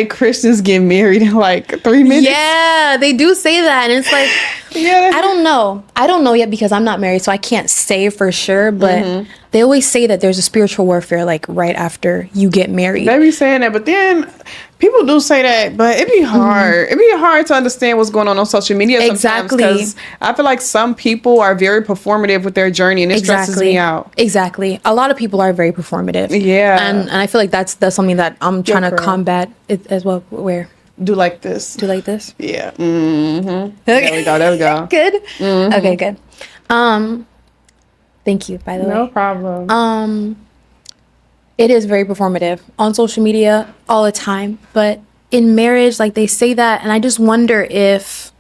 Christians get married in like 3 minutes. Yeah, they do say that. And it's like, Yeah. I don't know yet because I'm not married, so I can't say for sure, but they always say that there's a spiritual warfare like right after you get married. They be saying that, but then people do say that, but it'd be hard. It'd be hard to understand what's going on social media sometimes. Exactly. Because I feel like some people are very performative with their journey, and it stresses me out. Exactly. A lot of people are very performative. Yeah. And I feel like that's something that I'm trying to combat it as well. Where? Do like this. Do like this? Yeah. Mm-hmm. There we go. There we go. Good. Okay, good. Thank you, by the way. No problem. It is very performative on social media all the time, but in marriage, like they say that, and I just wonder if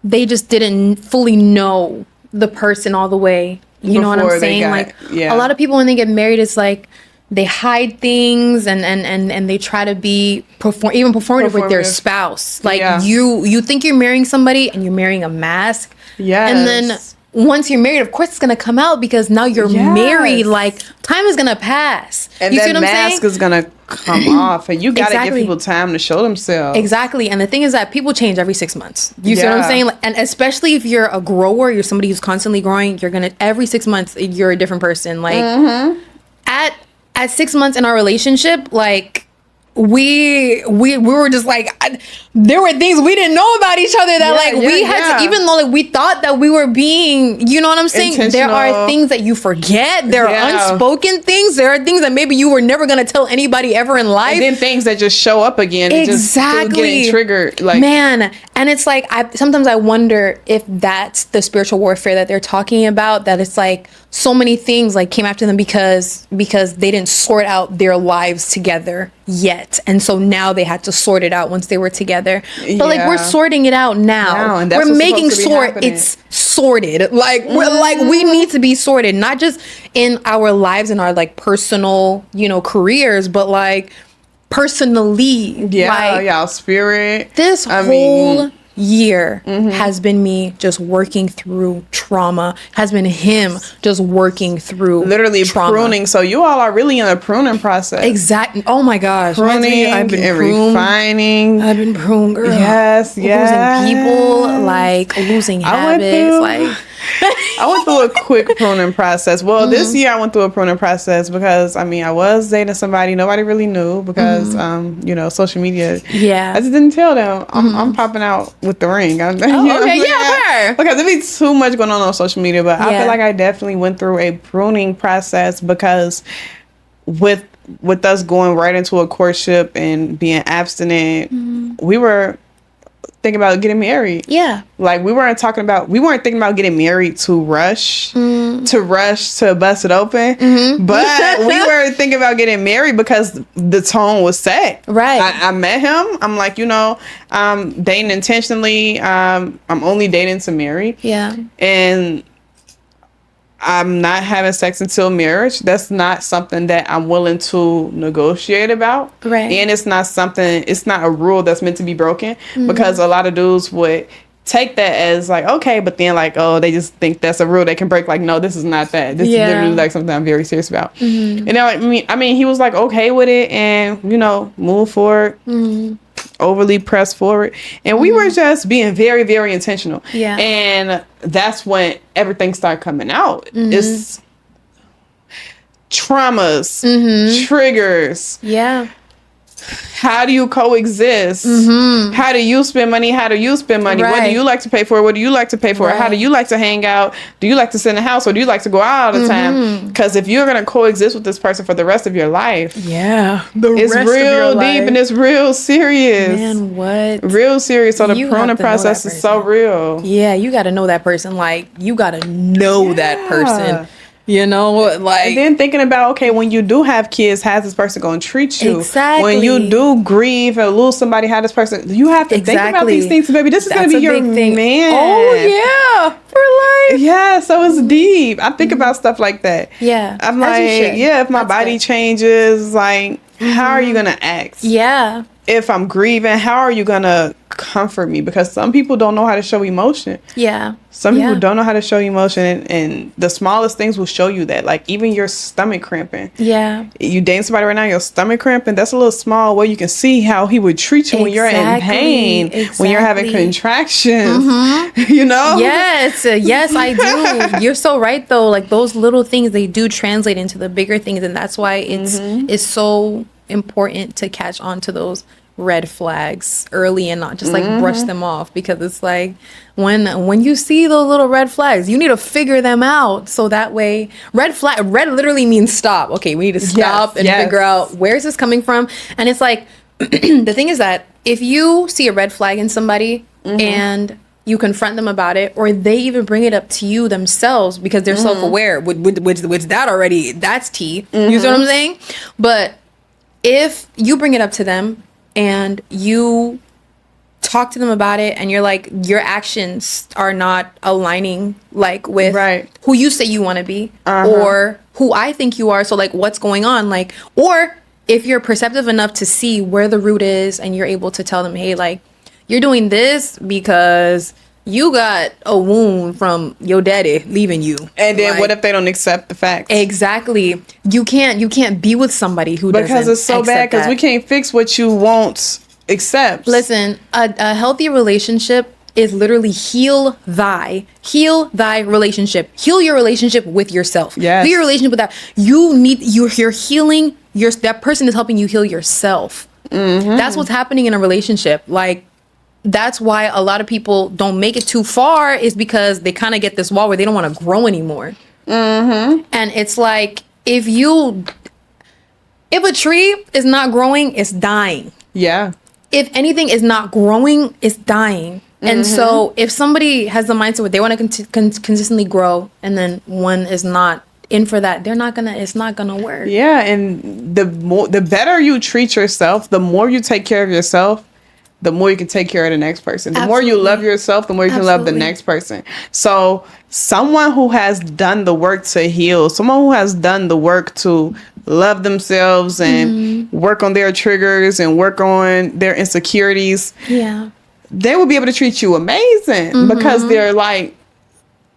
they just didn't fully know the person all the way. You know what I'm saying? A lot of people when they get married, it's like they hide things and they try to be performative with their spouse. Like you think you're marrying somebody and you're marrying a mask. Yes. And then once you're married, of course it's gonna come out because now you're married. Like time is gonna pass. And that mask is gonna come off, and you gotta give people time to show themselves. Exactly. And the thing is that people change every 6 months. You see what I'm saying? And especially if you're a grower, you're somebody who's constantly growing, you're gonna every 6 months you're a different person. Like at 6 months in our relationship, like we were just like there were things we didn't know about each other that we had to, even though like we thought that we were being, you know what I'm saying, there are things that you forget, there are unspoken things, there are things that maybe you were never going to tell anybody ever in life, and then things that just show up again. Exactly. Just getting triggered, like, man. And it's like sometimes I wonder if that's the spiritual warfare that they're talking about, that it's like so many things like came after them because they didn't sort out their lives together yet, and so now they had to sort it out once they were together. But like we're sorting it out now, and we're making sure it's sorted. Like we're like we need to be sorted, not just in our lives and our like personal, you know, careers, but like personally. Like, spirit. This whole year has been me just working through trauma, has been him just working through literally trauma. Pruning. So you all are really in a pruning process. Exactly. Oh my gosh. Pruning and refining. I've been pruned, girl. Yes. Losing people, like losing habits. I went through a quick pruning process. Well, this year I went through a pruning process because I was dating somebody nobody really knew because you know, social media. Yeah. I just didn't tell them. I'm popping out with the ring. Because there'd be too much going on social media, but I feel like I definitely went through a pruning process because with us going right into a courtship and being abstinent, we were thinking about getting married. Yeah. Like we weren't thinking about getting married to rush to bust it open. But we were thinking about getting married because the tone was set. Right. I met him. I'm like, you know, I'm dating intentionally. I'm only dating to marry. Yeah. And I'm not having sex until marriage. That's not something that I'm willing to negotiate about. Right. And it's not a rule that's meant to be broken because a lot of dudes would take that as like, okay, but then like, oh, they just think that's a rule they can break. Like, no, this is not that. This is literally like something I'm very serious about. And then, I mean, he was like okay with it and, you know, move forward. Overly pressed forward, and we were just being very, very intentional. Yeah, and that's when everything started coming out. It's traumas, triggers. Yeah. How do you coexist? How do you spend money? How do you spend money? Right. What do you like to pay for? What do you like to pay for? Right. How do you like to hang out? Do you like to sit in the house or do you like to go out all the time? Because if you're going to coexist with this person for the rest of your life, it's real deep and it's real serious. Man, what? Real serious. So the pruning process is so real. Yeah, you got to know that person. Like, you got to know that person. You know, like, and then thinking about, okay, when you do have kids, how's this person going to treat you? Exactly. When you do grieve and lose somebody, how this person, you have to think about these things, baby. This is going to be your man. Oh yeah, for life. Yeah, so it's deep. I think about stuff like that. Yeah, I'm like, if my body changes, like, how are you going to act? Yeah. If I'm grieving, how are you going to comfort me, because some people don't know how to show emotion. Yeah. Some people don't know how to show emotion, and the smallest things will show you that. Like even your stomach cramping. Yeah. You dating somebody right now, your stomach cramping, that's a little small way you can see how he would treat you when you're in pain, when you're having contractions. You know? Yes. Yes, I do. You're so right though. Like those little things, they do translate into the bigger things, and that's why it's so important to catch on to those red flags early and not just like brush them off, because it's like when you see those little red flags, you need to figure them out, so that way red literally means stop. Okay, we need to stop and figure out where is this coming from. And it's like the thing is that if you see a red flag in somebody and you confront them about it, or they even bring it up to you themselves because they're self-aware, which that already, that's tea. You see what I'm saying? But if you bring it up to them and you talk to them about it, and you're like, your actions are not aligning like with who you say you want to be or who I think you are, so like what's going on, like, or if you're perceptive enough to see where the root is, and you're able to tell them, hey, like, you're doing this because you got a wound from your daddy leaving you. And then what if they don't accept the facts? Exactly. You can't be with somebody who doesn't accept that. Because it's so bad, because we can't fix what you won't accept. Listen, a healthy relationship is literally heal thy relationship. Heal your relationship with yourself. Yes. Heal your relationship with that. You're healing that person is helping you heal yourself. That's what's happening in a relationship. Like, that's why a lot of people don't make it too far, is because they kind of get this wall where they don't want to grow anymore. And it's like, if a tree is not growing, it's dying. Yeah. If anything is not growing, it's dying. And so if somebody has the mindset where they want to consistently grow, and then one is not in for that, it's not gonna work. Yeah. And the better you treat yourself, the more you take care of yourself, the more you can take care of the next person. The more you love yourself, the more you can love the next person. So someone who has done the work to heal, someone who has done the work to love themselves and work on their triggers and work on their insecurities, they will be able to treat you amazing, because they're like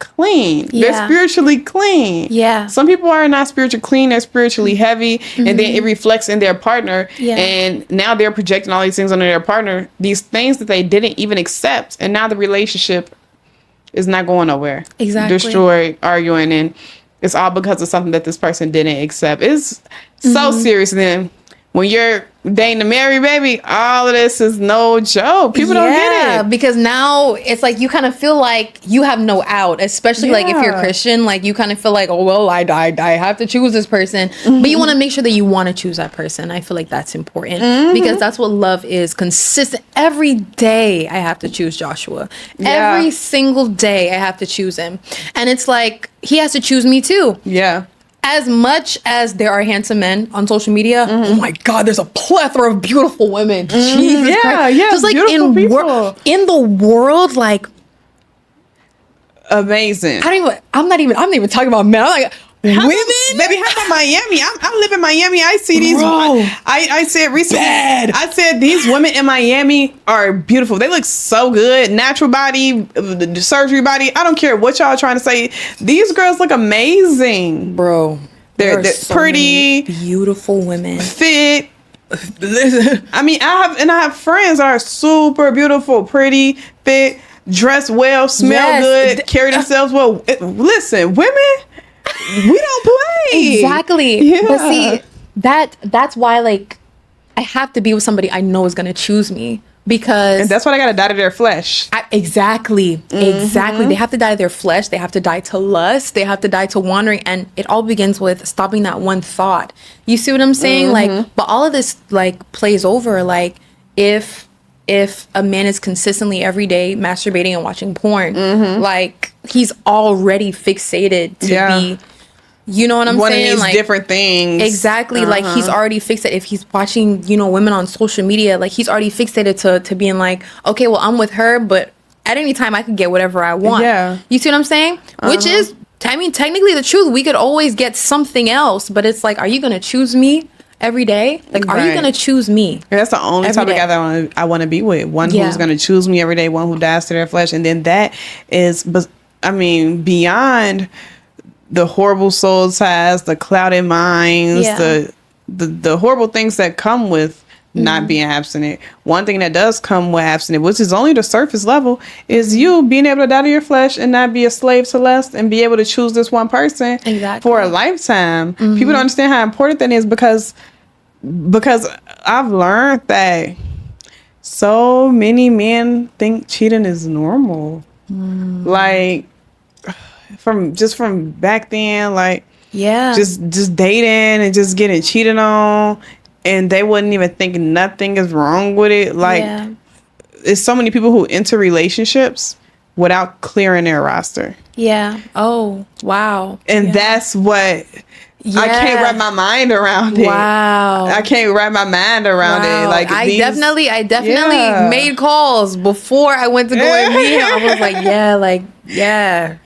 clean. They're spiritually clean. Some people are not spiritually clean, they're spiritually heavy, and then it reflects in their partner, and now they're projecting all these things onto their partner, these things that they didn't even accept, and now the relationship is not going nowhere. Destroyed, arguing, and it's all because of something that this person didn't accept. It's so serious. Then when you're dating to marry, baby, all of this is no joke. People don't get it. Because now it's like you kind of feel like you have no out, especially like if you're Christian, like you kind of feel like, oh, well, I have to choose this person. But you want to make sure that you want to choose that person. I feel like that's important because that's what love is. Consistent. Every day I have to choose Joshua. Every single day I have to choose him. And it's like, he has to choose me too. As much as there are handsome men on social media, oh my God, there's a plethora of beautiful women. Jesus Christ. Just like in the world, like amazing. I'm not even talking about men. I'm like, women, baby, how about Miami? I live in Miami. I see these. I said recently. I said these women in Miami are beautiful. They look so good. Natural body, the surgery body. I don't care what y'all are trying to say. These girls look amazing, bro. They're so pretty, beautiful women, fit. I mean, I have friends that are super beautiful, pretty, fit, dress well, smell good, carry themselves well. Listen, women. We don't play. Exactly. But see, that's why, like, I have to be with somebody I know is gonna choose me, because, and that's why I gotta die to their flesh. Exactly. They have to die to their flesh. They have to die to lust. They have to die to wandering, and it all begins with stopping that one thought. You see what I'm saying? Like, but all of this like plays over. Like, if a man is consistently every day masturbating and watching porn, like, he's already fixated to be, you know what I'm saying? One of these like different things. Exactly. Like, he's already fixated. If he's watching, women on social media, like, he's already fixated to being like, okay, well, I'm with her, but at any time I could get whatever I want. Yeah. You see what I'm saying? Which is, I mean, technically the truth. We could always get something else, but it's like, are you going to choose me every day? Like, are you Right. going to choose me? That's the only Every type of day. guy that I want to be with. One Yeah. who's going to choose me every day, one who dies to their flesh. And then that is, beyond the horrible soul ties, the clouded minds, Yeah. the horrible things that come with not being abstinent. One thing that does come with abstinent, which is only the surface level, is you being able to die to your flesh and not be a slave to lust and be able to choose this one person Exactly. for a lifetime. People don't understand how important that is because I've learned that so many men think cheating is normal. Like from back then, like Yeah. just dating and just getting cheated on, and they wouldn't even think nothing is wrong with it. Like, yeah. it's so many people who enter relationships without clearing their roster, Yeah. Oh, wow. and Yeah. that's what I can't wrap my mind around it. Wow. I can't wrap my mind around it. Wow. Like, I these- definitely Yeah. made calls before I went to go and meet him. I was like,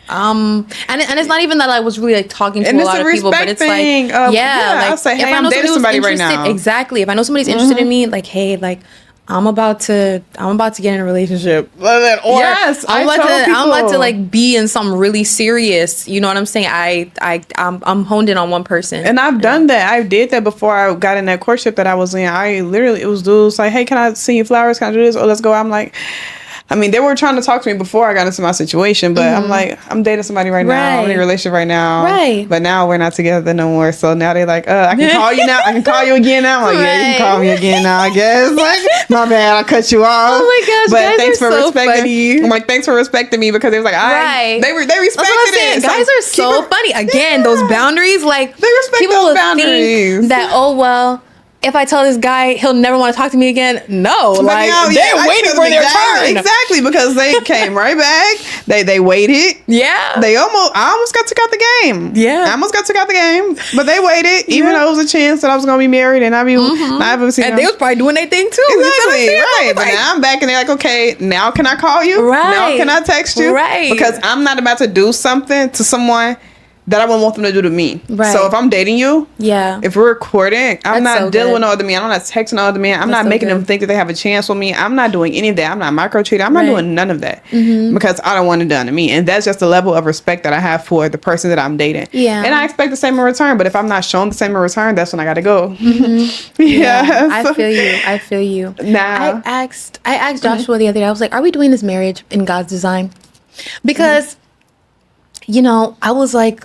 and it's not even that I was really like talking to And a it's lot a of people, but respect it's like, thing of- yeah, I'll say, hey, if I I'm know dating somebody somebody was right interested, now. exactly. If I know somebody's interested in me, like, hey, like, I'm about to get in a relationship. Or Yes, I'm about to people. like be in something really serious. You know what I'm saying? I'm honed in on one person. And I've done that. I did that before I got in that courtship that I was in. It was dudes like, hey, can I send you flowers? Can I do this? Oh, let's go. I'm like, they were trying to talk to me before I got into my situation, but I'm like, I'm dating somebody right now. I'm in a relationship right now. Right. But now we're not together no more. So now they're like, I can call you now. I can call you again now. I'm like, yeah, you can call me again now, I guess. Like, my bad, I cut you off. Oh my gosh, but guys thanks are for so respecting funny. I'm like, thanks for respecting me, because it was like, Right. they respected That's what I'm saying. it. Guys So are so funny. Again, those boundaries, like, They respect people those will boundaries. think that, oh well, if I tell this guy, he'll never want to talk to me again. No, like, they're waiting for their turn. Exactly, because they came right back. They waited. Yeah. I almost got took out the game. Yeah. I almost got took out the game, but they waited, even though it was a chance that I was gonna be married and I'd be not able to see And them. they was probably doing their thing too. You know what I'm Exactly, saying? right. But Like, now I'm back and they're like, okay, now can I call you? Right. Now can I text you? Right. Because I'm not about to do something to someone that I wouldn't want them to do to me. Right. So if I'm dating you, yeah. if we're recording, I'm That's not so dealing good. with no other man. I'm not texting no other man. I'm That's not so making them good. think that they have a chance with me. I'm not doing any of that. I'm not micro cheating. I'm not Right. doing none of that because I don't want it done to me. And that's just the level of respect that I have for the person that I'm dating. Yeah. And I expect the same in return. But if I'm not shown the same in return, that's when I got to go. Yeah. I So- I feel you. Nah. I asked Joshua the other day, I was like, are we doing this marriage in God's design? Because, I was like,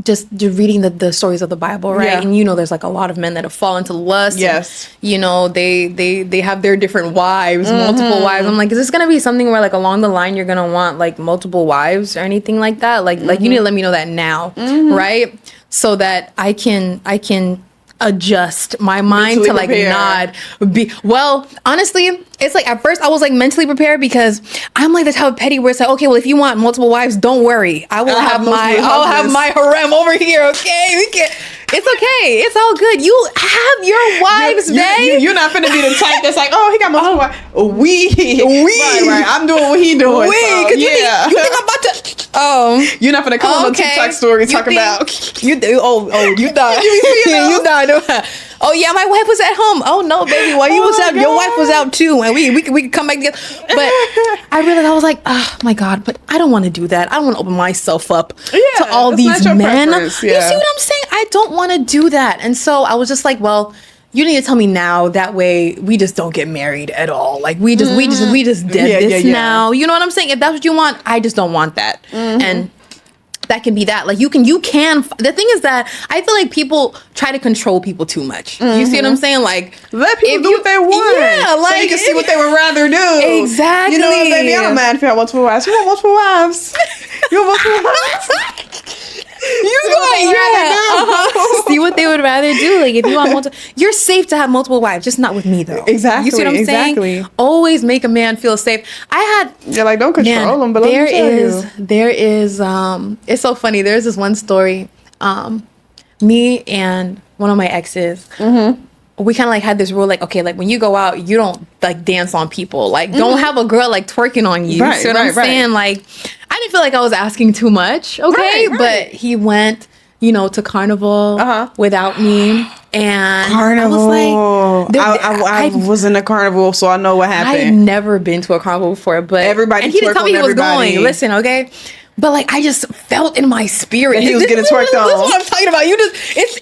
just reading the stories of the Bible, right? Yeah. And there's like a lot of men that have fallen to lust. Yes. And, they have their different wives, multiple wives. I'm like, is this gonna be something where like along the line you're gonna want like multiple wives or anything like that? Like you need to let me know that now, right? So that I can adjust my mind Mentally to like prepared. not be honestly, it's like at first I was like mentally prepared because I'm like the type of petty where it's like, okay, well, if you want multiple wives, don't worry, I'll have multiple my harem over here. Okay, it's okay, it's all good. You have your wives, babe. You're not finna be the type that's like, oh, he got multiple wives. Right. I'm doing what he doing. So, Cause you think I'm about to You're not gonna come on TikTok story talking about you thought you thought oh yeah, my wife was at home. Oh no, baby, while you was out, your wife was out too, and we could come back together. But I realized I was like, oh my God, but I don't want to do that. I don't want to open myself up to all that's these not your men. preference, You see what I'm saying? I don't want to do that, and so I was just like, well, you need to tell me now. That way, we just don't get married at all. Like we just dead this now. You know what I'm saying? If that's what you want, I just don't want that. And that can be that. Like you can. The thing is that I feel like people try to control people too much. You see what I'm saying? Like let people do what they want. Yeah, like so you can see what they would rather do. Exactly. You know what, baby? I don't mind if you have multiple wives. You want multiple wives? You want multiple wives? See what they would rather do. Like if you want multiple, you're safe to have multiple wives, just not with me though. Exactly. You see what I'm saying? Always make a man feel safe. You're like, don't control them, but let me tell you. There is it's so funny. There's this one story. Me and one of my exes, we kind of like had this rule, like, okay, like when you go out, you don't like dance on people. Like don't have a girl like twerking on you. Right, See what I'm saying? Like I didn't feel like I was asking too much. Okay. Right. But he went, to Carnival without me. And Carnival. I was like, I was in a carnival, so I know what happened. I'd never been to a carnival before, but Everybody and he didn't tell me he was everybody. going. Listen, okay. But like I just felt in my spirit that he was getting twerked on. This is what I'm talking about. You just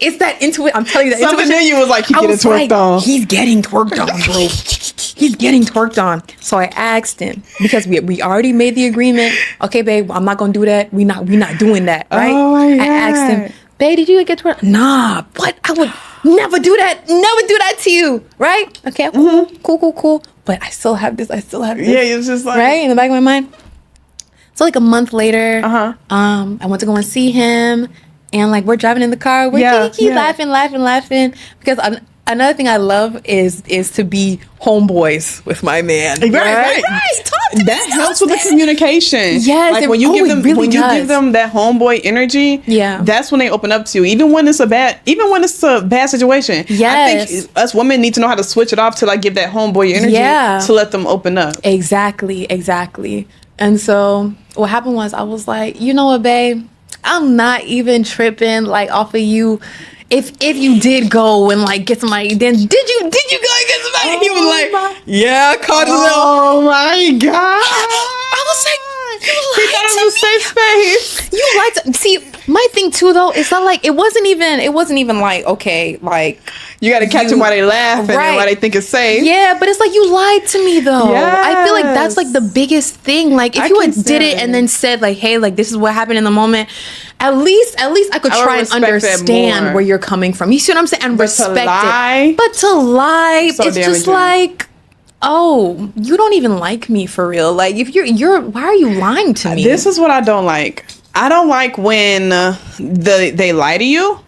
it's that intuition. I'm telling you that something intuition. in you was like he getting twerked on. He's getting twerked on, bro. He's getting twerked on. So I asked him because we already made the agreement. Okay, babe, I'm not gonna do that. We not doing that, right? Oh my God. I asked him, babe, did you get twerked? Nah, what? I would never do that. Never do that to you, right? Okay, cool. But I still have this. Yeah, it's just like right in the back of my mind. So like a month later, I went to go and see him, and like we're driving in the car, we're laughing because another thing I love is to be homeboys with my man. Right. That helps with the communication. Yes, like when you give them give them that homeboy energy. Yeah, that's when they open up to you. Even when it's a bad situation. Yes, I think us women need to know how to switch it off to like give that homeboy energy to let them open up. Exactly. And so what happened was I was like, you know what, babe, I'm not even tripping like off of you. If you did go and like get somebody, then did you go and get somebody? And he was like, yeah, I caught it. Oh my God. I was like, he thought it was a safe space. You like to see my thing too though, it's not like it wasn't even like, okay, like you gotta catch them while they laugh and while they think it's safe. Yeah, but it's like you lied to me though. Yes. I feel like that's like the biggest thing. Like if you had did it and then said like, hey, like this is what happened in the moment, at least I could try and understand where you're coming from. You see what I'm saying? And respect it. But to lie, so it's damaging. Just like, oh, you don't even like me for real. Like if you're why are you lying to me? This is what I don't like. I don't like when they lie to you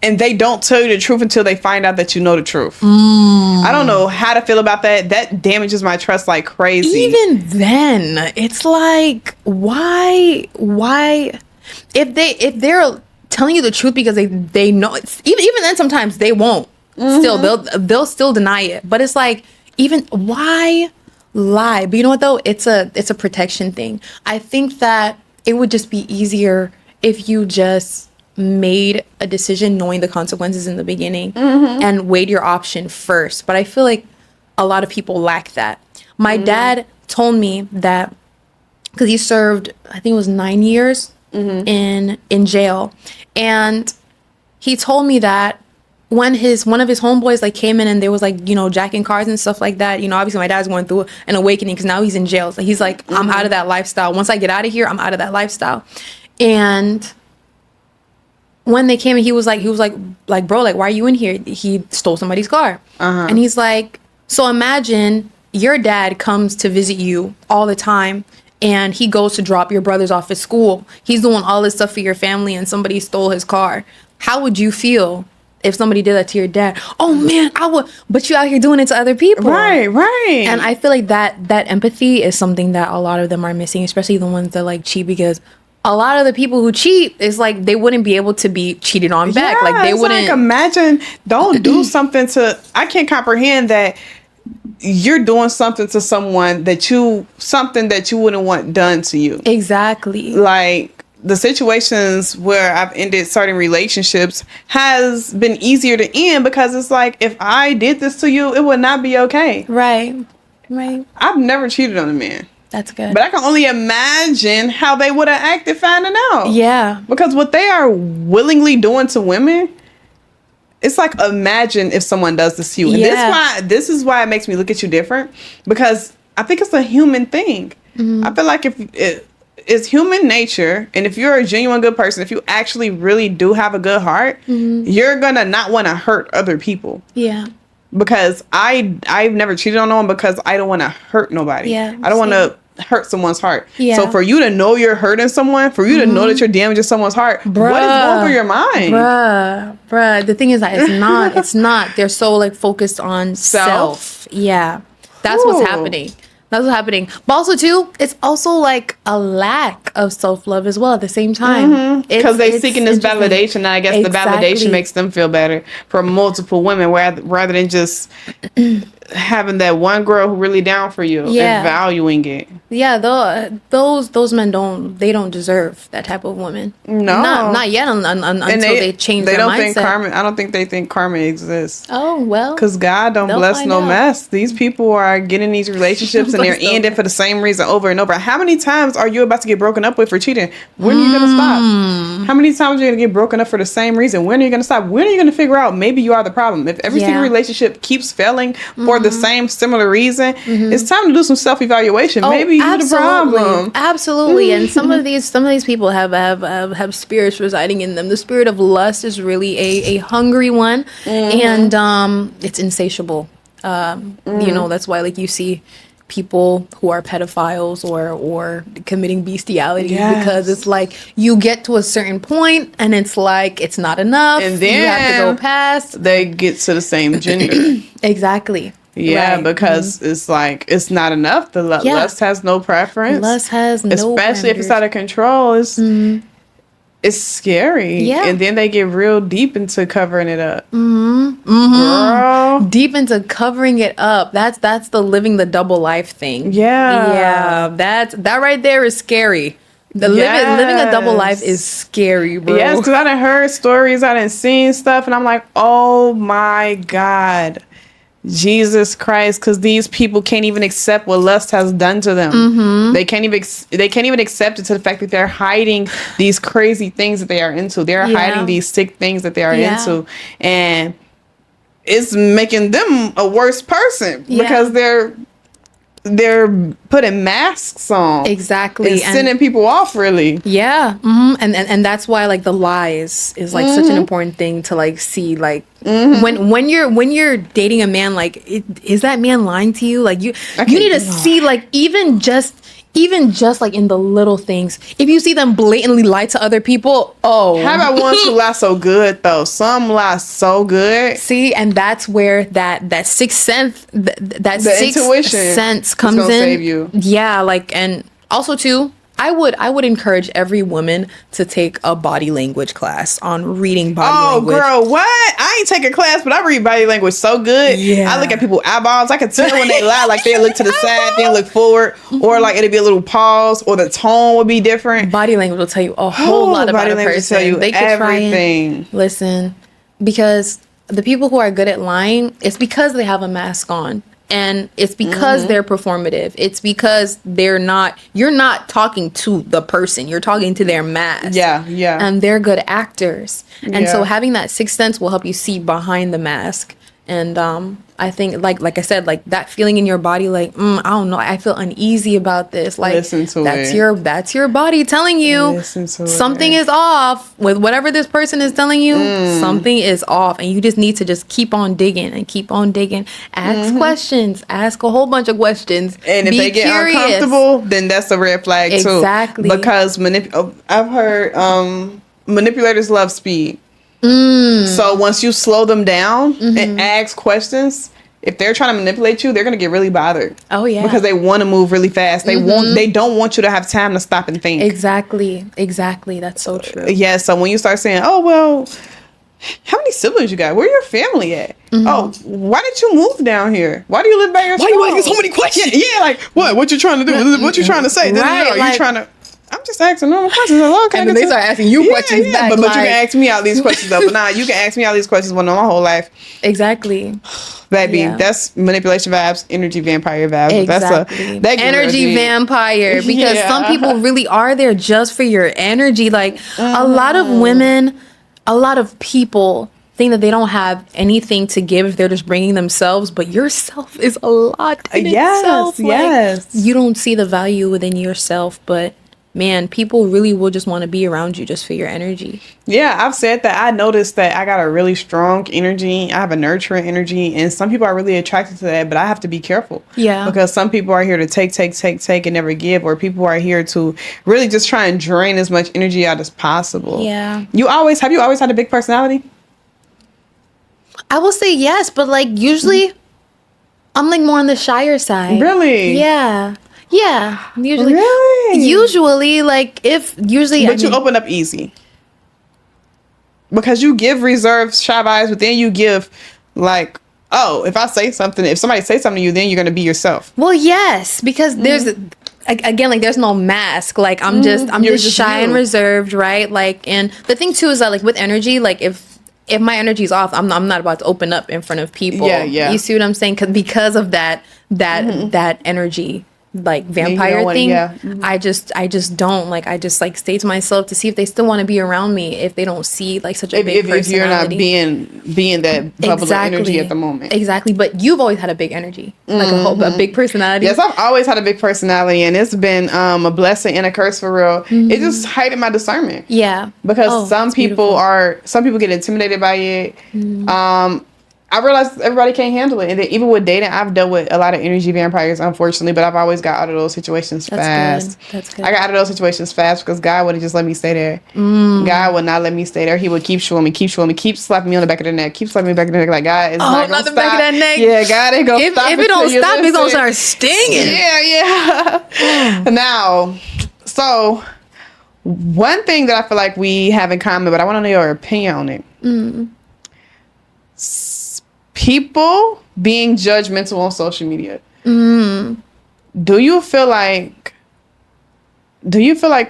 and they don't tell you the truth until they find out that you know the truth. I don't know how to feel about that. That damages my trust like crazy. Even then, it's like, why if they're telling you the truth because they know it's, even then sometimes they won't. Still they'll still deny it. But it's like, even why lie? But you know what though? It's a protection thing. I think that it would just be easier if you just made a decision knowing the consequences in the beginning and weighed your option first. But I feel like a lot of people lack that. My dad told me that because he served, I think it was 9 years in jail, and he told me that when one of his homeboys like came in and there was like, you know, jacking cars and stuff like that, you know, obviously my dad's going through an awakening because now he's in jail. So he's like, I'm out of that lifestyle. Once I get out of here, I'm out of that lifestyle. And when they came in, he was like, bro, like, why are you in here? He stole somebody's car. And he's like, so imagine your dad comes to visit you all the time and he goes to drop your brothers off at school. He's doing all this stuff for your family and somebody stole his car. How would you feel if somebody did that to your dad? Oh man, I would, but you out here doing it to other people. Right. And I feel like that empathy is something that a lot of them are missing, especially the ones that like cheat, because a lot of the people who cheat is like they wouldn't be able to be cheated on back. Yeah, like they wouldn't. Like, imagine, don't do something to. I can't comprehend that you're doing something to someone that you wouldn't want done to you. Exactly. Like the situations where I've ended certain relationships has been easier to end because it's like, if I did this to you, it would not be okay. Right. I've never cheated on a man. That's good. But I can only imagine how they would have acted finding out. Yeah. Because what they are willingly doing to women, it's like, imagine if someone does this to you. And this is why it makes me look at you different. Because I think it's a human thing. I feel like it's human nature, and if you're a genuine good person, if you actually really do have a good heart, you're gonna not want to hurt other people. Yeah. Because I've never cheated on no one because I don't want to hurt nobody. Yeah. I don't want to hurt someone's heart. Yeah. So for you to know you're hurting someone, for you to know that you're damaging someone's heart, what is going through your mind? Bruh. The thing is that it's not. They're so like focused on self. Yeah. That's what's happening. That's what's happening. But also, too, it's also like a lack of self-love as well at the same time. Because they're seeking this validation. And I guess the validation makes them feel better for multiple women rather than just having that one girl who really down for you and valuing it. Yeah, those men don't deserve that type of woman. No, not yet until they change their mindset. I don't think they think karma exists. Oh well, because God don't bless no mess. These people are getting these relationships and they're ending for the same reason over and over. How many times are you about to get broken up with for cheating? When are you gonna stop? How many times are you gonna get broken up for the same reason? When are you gonna stop? When are you gonna figure out maybe you are the problem? If every single relationship keeps failing for the same similar reason, it's time to do some self-evaluation. Maybe you're the problem. Absolutely. And some of these people have spirits residing in them. The spirit of lust is really a hungry one, and it's insatiable. That's why like you see people who are pedophiles or committing bestiality, because it's like you get to a certain point and it's like it's not enough, and then you have to go past. They get to the same gender. Exactly. Yeah, right. Because it's like it's not enough. The lust has no preference. Lust has no especially if it's out of control. It's scary. Yeah. And then they get real deep into covering it up. Girl. Deep into covering it up. That's the living the double life thing. Yeah. Yeah. That right there is scary. Living a double life is scary, bro. Yes, because I done heard stories, I done seen stuff, and I'm like, oh my God. Jesus Christ, because these people can't even accept what lust has done to them. They can't even accept it, to the fact that they're hiding these crazy things that they are into. They're hiding these sick things that they are into, and it's making them a worse person because they're putting masks on, exactly, and sending people off, really. And that's why like the lies is like such an important thing to like see, like when you're dating a man, like is that man lying to you? Like you need to see, like even just like in the little things, if you see them blatantly lie to other people, how about ones who lie so good though? Some lie so good. See, and that's where that sixth sense, that sixth intuition sense comes in. Save you. Yeah, like, and also too, I would encourage every woman to take a body language class on reading body language. Oh, girl, what? I ain't take a class, but I read body language so good. Yeah. I look at people's eyeballs. I can tell when they lie. Like, they look to the side, they look forward, or like it'll be a little pause, or the tone will be different. Body language will tell you a whole lot about a person. Tell you they could everything. Listen, because the people who are good at lying, it's because they have a mask on. And it's because they're performative. It's because you're not talking to the person. You're talking to their mask. Yeah. And they're good actors. And so having that sixth sense will help you see behind the mask. And I think, like I said, like that feeling in your body, like, I don't know, I feel uneasy about this. Like, listen to that's your body telling you something is off with whatever this person is telling you. Something is off, and you just need to just keep on digging and keep on digging. Ask questions. Ask a whole bunch of questions. And if they get uncomfortable, then that's a red flag too. Exactly. Because I've heard manipulators love speed. So once you slow them down and ask questions, if they're trying to manipulate you, they're going to get really bothered. Oh yeah. Because they want to move really fast. They don't want you to have time to stop and think. Exactly. That's so true. Yeah, so when you start saying, "Oh, well, how many siblings you got? Where your family at? Oh, why did you move down here? Why do you live by yourself? Why are you asking so many questions?" Yeah, like, what you trying to do? What you trying to say? Right, you trying to... I'm just asking normal questions. And then they start asking you questions back. But you can ask me all these questions though. But you can ask me all these questions when my whole life. Exactly. Baby, that's manipulation vibes, energy vampire vibes. Exactly. That's energy vampire. Because some people really are there just for your energy. Like a lot of women, a lot of people think that they don't have anything to give if they're just bringing themselves, but yourself is a lot in itself. Like, you don't see the value within yourself, but man, people really will just want to be around you just for your energy. Yeah, I've said that. I noticed that I got a really strong energy. I have a nurturing energy, and some people are really attracted to that, but I have to be careful. Yeah. Because some people are here to take and never give, or people are here to really just try and drain as much energy out as possible. Yeah. Have you always had a big personality? I will say yes, but like usually I'm like more on the shyer side. Really? Yeah. Yeah, usually. Really? Usually, like But you open up easy. Because you give reserved shy vibes, but then you give like oh, if somebody says something to you, then you're going to be yourself. Well, yes, because there's again, like, there's no mask. Like, I'm just shy and reserved, right? Like, and the thing too is that, like, with energy, like, if my energy's off, I'm not about to open up in front of people. Yeah. You see what I'm saying? Because of that energy, like, vampire thing. Yeah. I just don't, like, I just, like, stay to myself to see if they still want to be around me, if they don't see, like, such a big personality. If you're not being that bubble of energy at the moment. Exactly. But you've always had a big energy, like a big personality. Yes, I've always had a big personality, and it's been a blessing and a curse for real. It just heightened my discernment. Yeah. Because some people get intimidated by it. I realized everybody can't handle it. And then even with dating, I've dealt with a lot of energy vampires, unfortunately, but I've always got out of those situations fast. That's good. I got out of those situations fast because God wouldn't just let me stay there. God would not let me stay there. He would keep showing me, keep slapping me on the back of the neck, keep slapping me back of the neck. Like, God is not going to stop. Back of that neck. Yeah, God ain't going to stop. If it don't stop, it's going to start stinging. Yeah. Now, so one thing that I feel like we have in common, but I want to know your opinion on it. People being judgmental on social media. Do you feel like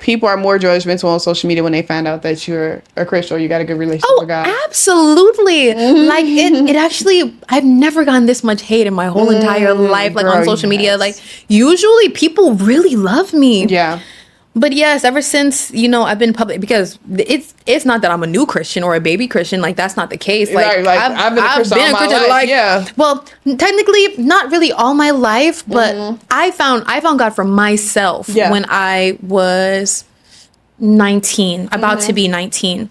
people are more judgmental on social media when they find out that you're a Christian or you got a good relationship with God? Absolutely. Like, it actually, I've never gotten this much hate in my whole entire life, like, on social media. Like, usually people really love me. Yeah. But yes, ever since, I've been public, because it's not that I'm a new Christian or a baby Christian. Like, that's not the case. Like, I've been a Christian all my life. Like, yeah. Well, technically, not really all my life, but I found God for myself when I was 19, about to be 19.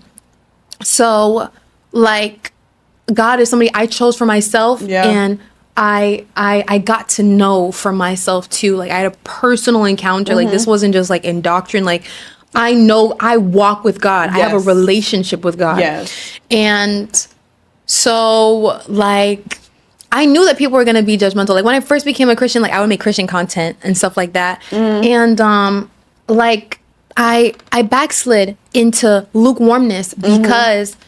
So, like, God is somebody I chose for myself, and I got to know for myself too. Like, I had a personal encounter. Like, this wasn't just like in doctrine. Like, I know I walk with God. I have a relationship with God. Yes. And so, like, I knew that people were going to be judgmental. Like, when I first became a Christian, like, I would make Christian content and stuff like that. And like, I backslid into lukewarmness because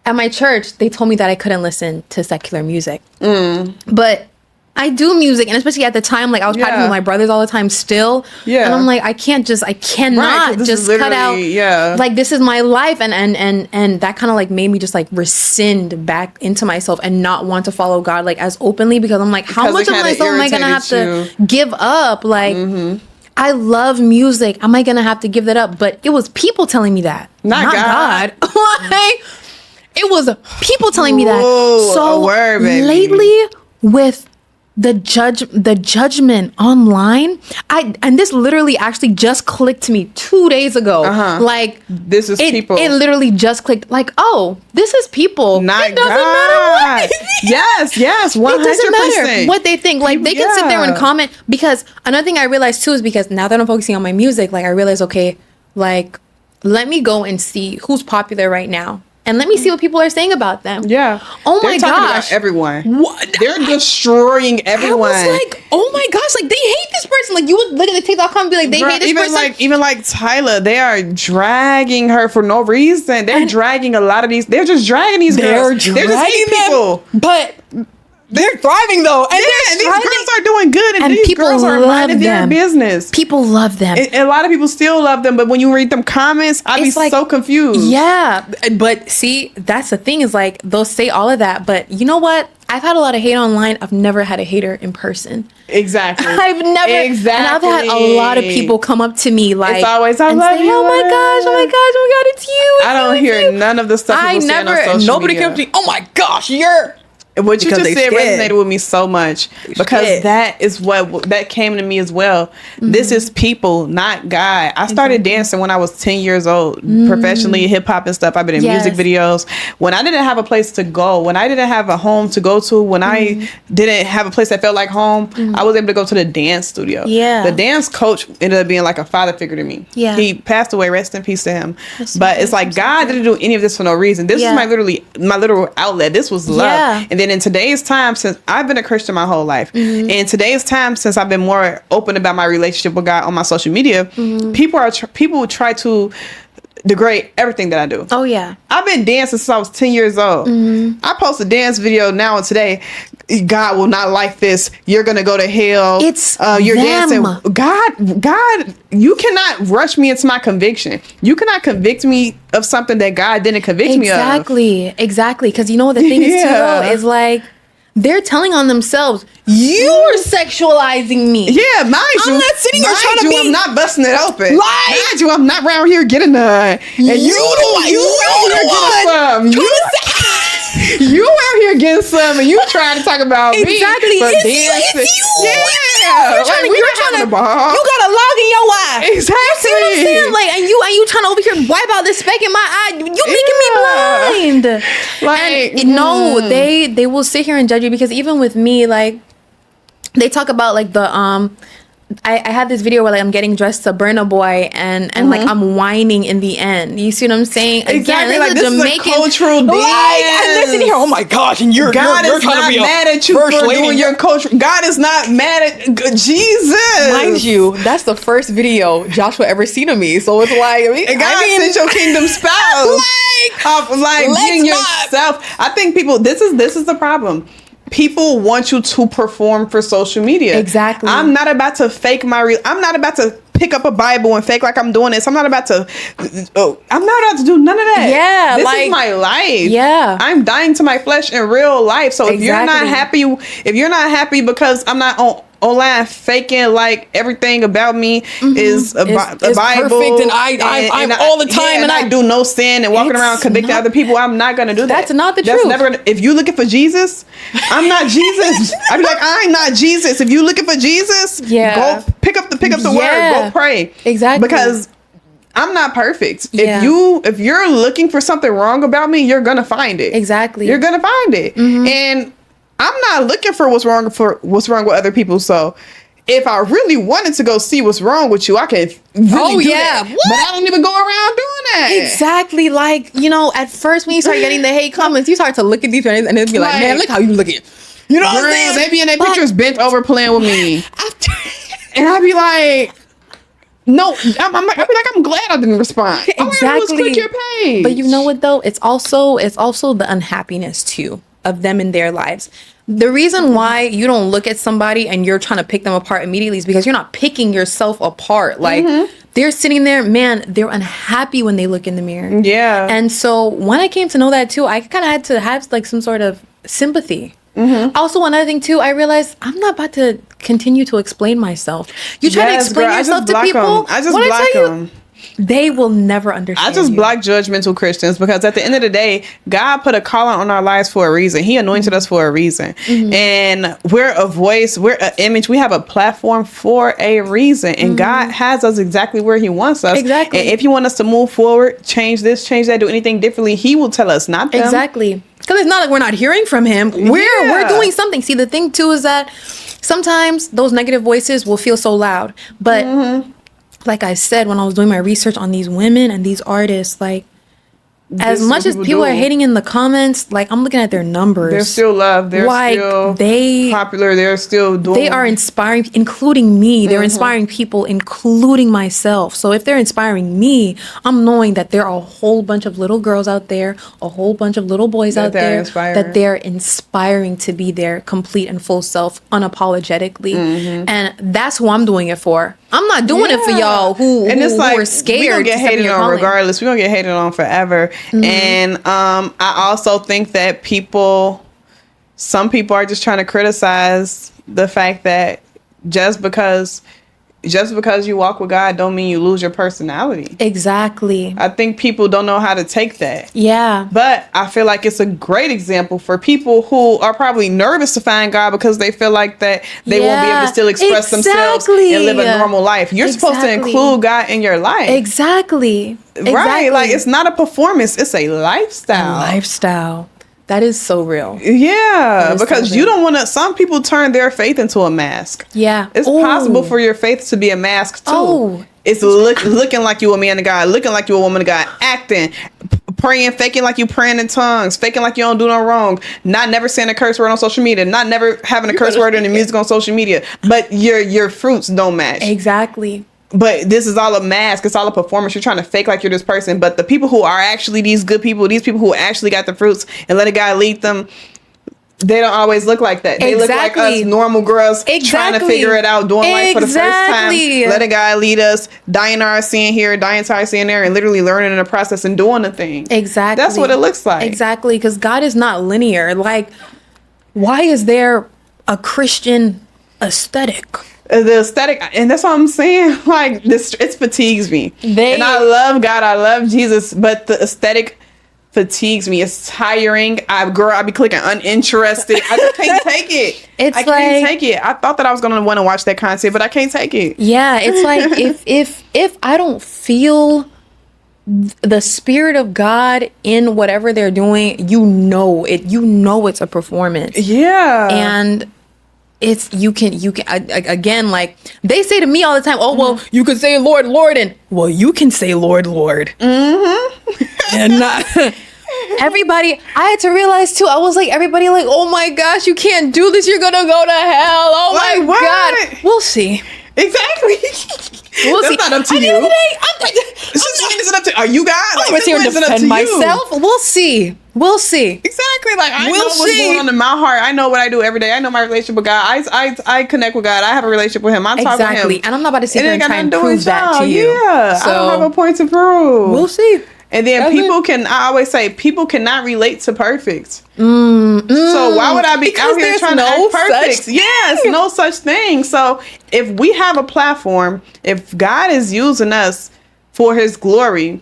at my church, they told me that I couldn't listen to secular music. But I do music, and especially at the time, like, I was practicing with my brothers all the time still. Yeah. And I'm like, I cannot just cut out. Yeah. Like, this is my life. And that kind of, like, made me just, like, rescind back into myself and not want to follow God, like, as openly, because I'm like, how much of myself am I going to have to give up? Like, I love music. Am I going to have to give that up? But it was people telling me that. Not God. Like, it was people telling me that. So lately, with the judgment online, and this literally actually just clicked to me 2 days ago. Like, this is people. It literally just clicked. Like, oh, this is people. Not it doesn't God. matter what they think. Yes, 100%. It doesn't matter what they think. Like, they can sit there and comment. Because another thing I realized too is, because now that I'm focusing on my music, like, I realized, okay, like, let me go and see who's popular right now. And let me see what people are saying about them. Yeah. Oh my gosh. They're talking about everyone. What? They're destroying everyone. I was like, oh my gosh, like, they hate this person. Like, you would look at the TikTok comment and be like, they hate this person. Even like Tyler, they are dragging her for no reason. They're dragging a lot of these. They're just dragging these girls. They're just hating people. But they're thriving though, and these girls are doing good, and these people girls are minding their business. People love them. And a lot of people still love them, but when you read them comments, I'd be like, so confused. Yeah, but see, that's the thing, is like, they'll say all of that, but you know what? I've had a lot of hate online. I've never had a hater in person. Exactly. I've never. Exactly. And I've had a lot of people come up to me, like, it's always, I love you. Oh my gosh, it's you. I don't hear none of the stuff people say on social media. Nobody comes to me, oh my gosh, you're. What you just said resonated with me so much, because that is that came to me as well. This is people, not God. I started dancing when I was 10 years old, professionally, hip hop and stuff. I've been in music videos. When I didn't have a place to go, when I didn't have a home to go to, when I didn't have a place that felt like home, I was able to go to the dance studio. Yeah. The dance coach ended up being like a father figure to me. Yeah. He passed away, rest in peace to him. But it's like, God didn't do any of this for no reason. This is my literal outlet. This was love. Yeah. And then in today's time, since I've been a Christian my whole life, in today's time, since I've been more open about my relationship with God on my social media, people try to degrade everything that I do. Oh yeah. I've been dancing since I was 10 years old. I post a dance video now and today. God will not like this. You're gonna go to hell. It's you're them. dancing. God, you cannot rush me into my conviction. You cannot convict me of something that God didn't convict me of. Exactly. Because you know what the thing is too, though, is like they're telling on themselves. You're sexualizing me. Yeah, mind you. I'm not sitting here trying to be. I'm not busting it open. Like, mind you, I'm not around here getting none. And you out here getting some, and you trying to talk about me. Exactly. It's you. Yeah. You're trying to. You got a log in your eye. Exactly. You see what I'm saying? Like, and you trying to over here wipe out this speck in my eye. You making me blind. Like, and no, they will sit here and judge you, because even with me, like, they talk about like the I had this video where like I'm getting dressed to Burna Boy and like I'm whining in the end. You see what I'm saying? Exactly. Again, like this Jamaican, is a cultural dance. And they're sitting here, oh my gosh, and God you're is trying not to be mad at you for doing your culture. God is not mad at Jesus. Mind you, that's the first video Joshua ever seen of me. So it's like, and God sent your kingdom spouse. like being yourself. I think people. This is the problem. People want you to perform for social media. Exactly. I'm not about to fake I'm not about to pick up a Bible and fake like I'm doing this. I'm not about to do none of that. Yeah. This is my life. Yeah. I'm dying to my flesh in real life. So if you're not happy because I'm not online faking like everything about me is a Bible perfect, and I'm all the time, and I do no sin and walking around convicting other people, I'm not gonna do that. That's not the truth. Never gonna, if you looking for Jesus, I'm not Jesus. I'd be like, I'm not Jesus. If you looking for Jesus, go pick up the word, go pray. Exactly. Because I'm not perfect. Yeah. If you're looking for something wrong about me, you're gonna find it. Exactly. You're gonna find it. And I'm not looking for what's wrong with other people. So if I really wanted to go see what's wrong with you, I can really do that. But I don't even go around doing that. Exactly. Like, at first when you start getting the hate comments, you start to look at these and it'd be like, man, look how you looking. You know what I'm saying? They be in their pictures bent over playing with me. And I'd be like, no, I'd be like, I'm glad I didn't respond. Exactly. Click your page. But you know what though? It's also the unhappiness too of them in their lives. The reason why you don't look at somebody and you're trying to pick them apart immediately is because you're not picking yourself apart. Like they're sitting there, man, they're unhappy when they look in the mirror. Yeah. And so when I came to know that too, I kind of had to have like some sort of sympathy. Also, another thing too, I realized I'm not about to continue to explain myself. You try to explain yourself to people. I just block them. They will never understand. I just block judgmental Christians, because at the end of the day, God put a calling on our lives for a reason. He anointed us for a reason. And we're a voice, we're an image, we have a platform for a reason. And God has us exactly where he wants us. Exactly. And if he wants us to move forward, change this, change that, do anything differently, he will tell us, not them. Exactly. Because it's not like we're not hearing from him. We're doing something. See, the thing too is that sometimes those negative voices will feel so loud. But like I said, when I was doing my research on these women and these artists, like, as much as people are hating in the comments, like, I'm looking at their numbers. They're still loved. They're still popular. They're still doing. They are inspiring, including me. They're inspiring people, including myself. So if they're inspiring me, I'm knowing that there are a whole bunch of little girls out there, a whole bunch of little boys out there that they're inspiring to be their complete and full self unapologetically. And that's who I'm doing it for. I'm not doing it for y'all who are scared. We're gonna get hated on regardless. We're gonna get hated on forever. And I also think that some people are just trying to criticize the fact that just because you walk with God don't mean you lose your personality. Exactly. I think people don't know how to take that. Yeah. But I feel like it's a great example for people who are probably nervous to find God because they feel like that they won't be able to still express themselves and live a normal life. You're supposed to include God in your life. Exactly. Right. Like, it's not a performance. It's a lifestyle. That is so real. Yeah, because you don't want to. Some people turn their faith into a mask. Yeah, it's possible for your faith to be a mask too. It's looking like you a man of God, looking like you a woman of God, acting, praying, faking like you praying in tongues, faking like you don't do no wrong, not never saying a curse word on social media, not never having a curse word in the music on social media, but your fruits don't match. Exactly. but this is all a mask. It's all a performance. You're trying to fake like you're this person. But the people who are actually these good people, these people who actually got the fruits and let a guy lead them, they don't always look like that. They look like us normal girls trying to figure it out, doing life for the first time. Let a guy lead us, dying our sin here, dying to our sin there, and literally learning in the process and doing the thing. Exactly. That's what it looks like. Exactly, because God is not linear. Like, why is there a Christian aesthetic? The aesthetic, and that's what I'm saying. Like, this, it fatigues me. And I love God, I love Jesus, but the aesthetic fatigues me. It's tiring. I be clicking uninterested. I just can't take it. I can't take it. I thought that I was gonna want to watch that content, but I can't take it. Yeah, it's like if I don't feel the spirit of God in whatever they're doing, you know it's a performance. Yeah. And it's you can again, like they say to me all the time, oh well, you can say Lord, Lord, and well, you can say Lord, Lord. And not everybody. I had to realize too, I was like, everybody like, oh my gosh, you can't do this, you're gonna go to hell. Oh like, my God. We'll see. Exactly. We'll see. That's not up to you. It's up to, are you God? I'm here to defend myself. We'll see. We'll see. Exactly. Like, I know what's going on in my heart. I know what I do every day. I know my relationship with God. I connect with God. I have a relationship with him. I talk with him. And I'm not about to sit here and try and prove that to you. Yeah. So, I don't have a point to prove. We'll see. And then I always say, people cannot relate to perfect. So why would I be out here trying to act perfect? Yes, no such thing. So if we have a platform, if God is using us for his glory,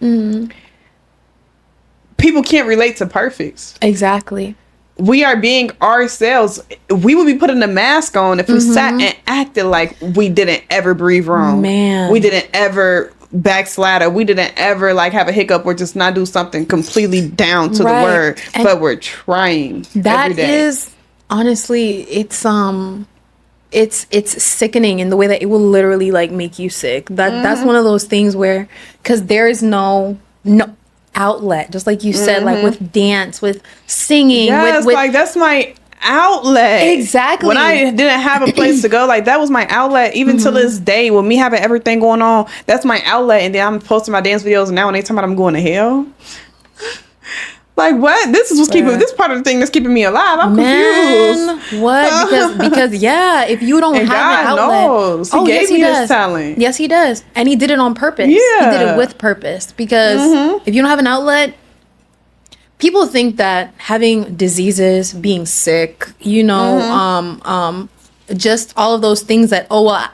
people can't relate to perfect. Exactly. We are being ourselves. We would be putting a mask on if we sat and acted like we didn't ever breathe wrong. Man. We didn't ever backslide, or we didn't ever like have a hiccup or just not do something completely down to the word, and but we're trying. That is honestly, it's sickening in the way that it will literally like make you sick. That's one of those things where, because there is no outlet, just like you said, like with dance, with singing, yes, with like that's my outlet. Exactly. When I didn't have a place to go, like that was my outlet. Even to this day, with me having everything going on, that's my outlet. And then I'm posting my dance videos, and now when they talking about I'm going to hell, like what? This is what's keeping this part of the thing that's keeping me alive. I'm confused. What? Because yeah, if you don't have God an outlet, knows. He gave me this talent. Yes, he does, and he did it on purpose. Yeah, he did it with purpose. Because if you don't have an outlet, people think that having diseases, being sick, just all of those things that, oh, well,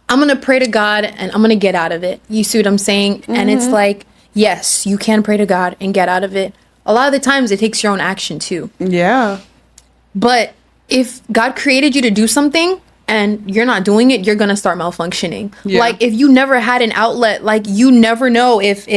I'm going to pray to God and I'm going to get out of it. You see what I'm saying? And it's like, yes, you can pray to God and get out of it. A lot of the times it takes your own action too. Yeah. But if God created you to do something and you're not doing it, you're going to start malfunctioning. Yeah. Like if you never had an outlet, like you never know if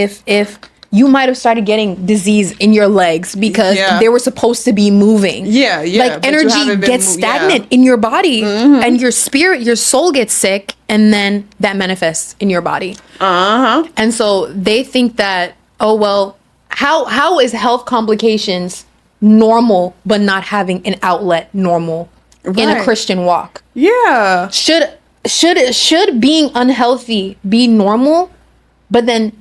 you might have started getting disease in your legs because they were supposed to be moving. Yeah, yeah. Like energy gets stagnant in your body, and your spirit, your soul gets sick, and then that manifests in your body. And so they think that, oh well, how is health complications normal but not having an outlet normal in a Christian walk? Yeah. Should being unhealthy be normal, but then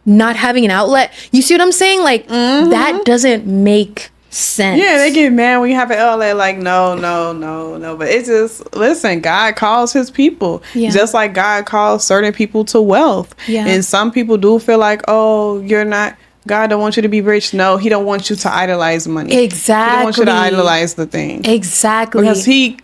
not having an outlet? You see what I'm saying? Like that doesn't make sense. Yeah, they get mad when you have an outlet. Like no. But it's just, listen, God calls his people. Just like God calls certain people to wealth. And some people do feel like, oh, you're not, God don't want you to be rich. No, he don't want you to idolize money. Exactly. He don't want you to idolize the thing. Exactly. Because he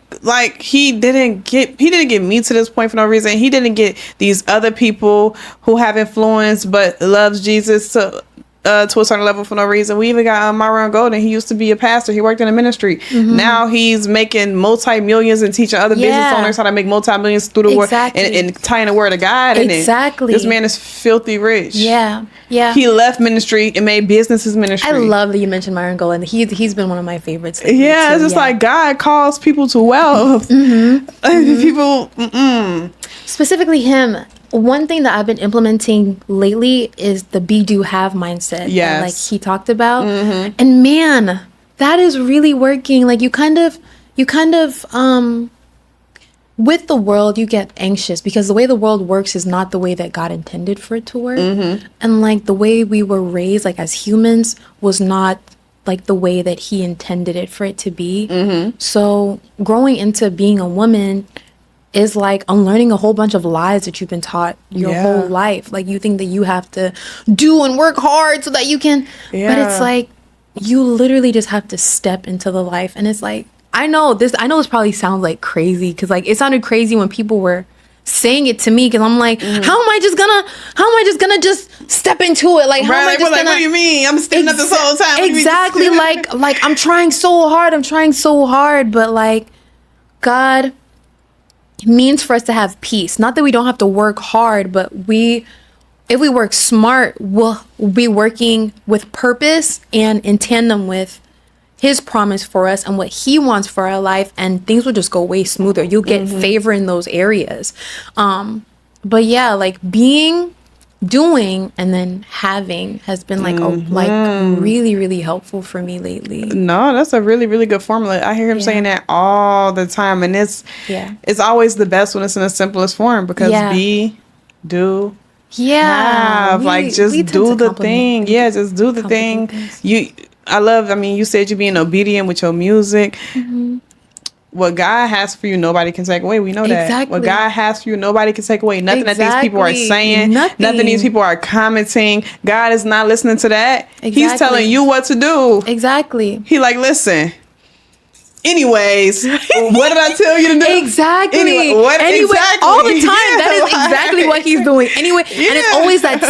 didn't get me to this point for no reason. He didn't get these other people who have influence but loves Jesus to a certain level for no reason. We even got Myron Golden. He used to be a pastor. He worked in the ministry. Now he's making multi-millions and teaching other business owners how to make multi-millions through the word and tying the word of God in it. This man is filthy rich. Yeah. He left ministry and made business his ministry. I love that you mentioned Myron Golden. He's been one of my favorites lately, yeah, it's just like God calls people to wealth. People specifically him. One thing that I've been implementing lately is the be do have mindset that like he talked about. And man, that is really working. Like you kind of with the world, you get anxious because the way the world works is not the way that God intended for it to work. And like the way we were raised, like as humans, was not like the way that he intended it for it to be. So growing into being a woman is like unlearning a whole bunch of lies that you've been taught your whole life. Like you think that you have to do and work hard so that you can, but it's like you literally just have to step into the life. And it's like, I know this probably sounds like crazy because like it sounded crazy when people were saying it to me because I'm like, how am I just gonna just step into it? Like, how am I just gonna? What do you mean? I'm standing up this whole time. Exactly. like I'm trying so hard, but like God means for us to have peace. Not that we don't have to work hard, but if we work smart, we'll be working with purpose and in tandem with his promise for us and what he wants for our life, and things will just go way smoother. You'll get favor in those areas. But yeah, like doing and then having has been like really, really helpful for me lately. No, that's a really, really good formula. I hear him saying that all the time, and it's always the best when it's in the simplest form because do, have, like just do the thing. Yeah, just do the thing. You said you're being obedient with your music. What God has for you, nobody can take away. We know that. Exactly. What God has for you, nobody can take away. Nothing that these people are saying, nothing these people are commenting. God is not listening to that. He's telling you what to do. Exactly. He like, listen. Anyways, what did I tell you to do? Exactly. Anyway, all the time. That is exactly what he's doing. Anyway, and it's always that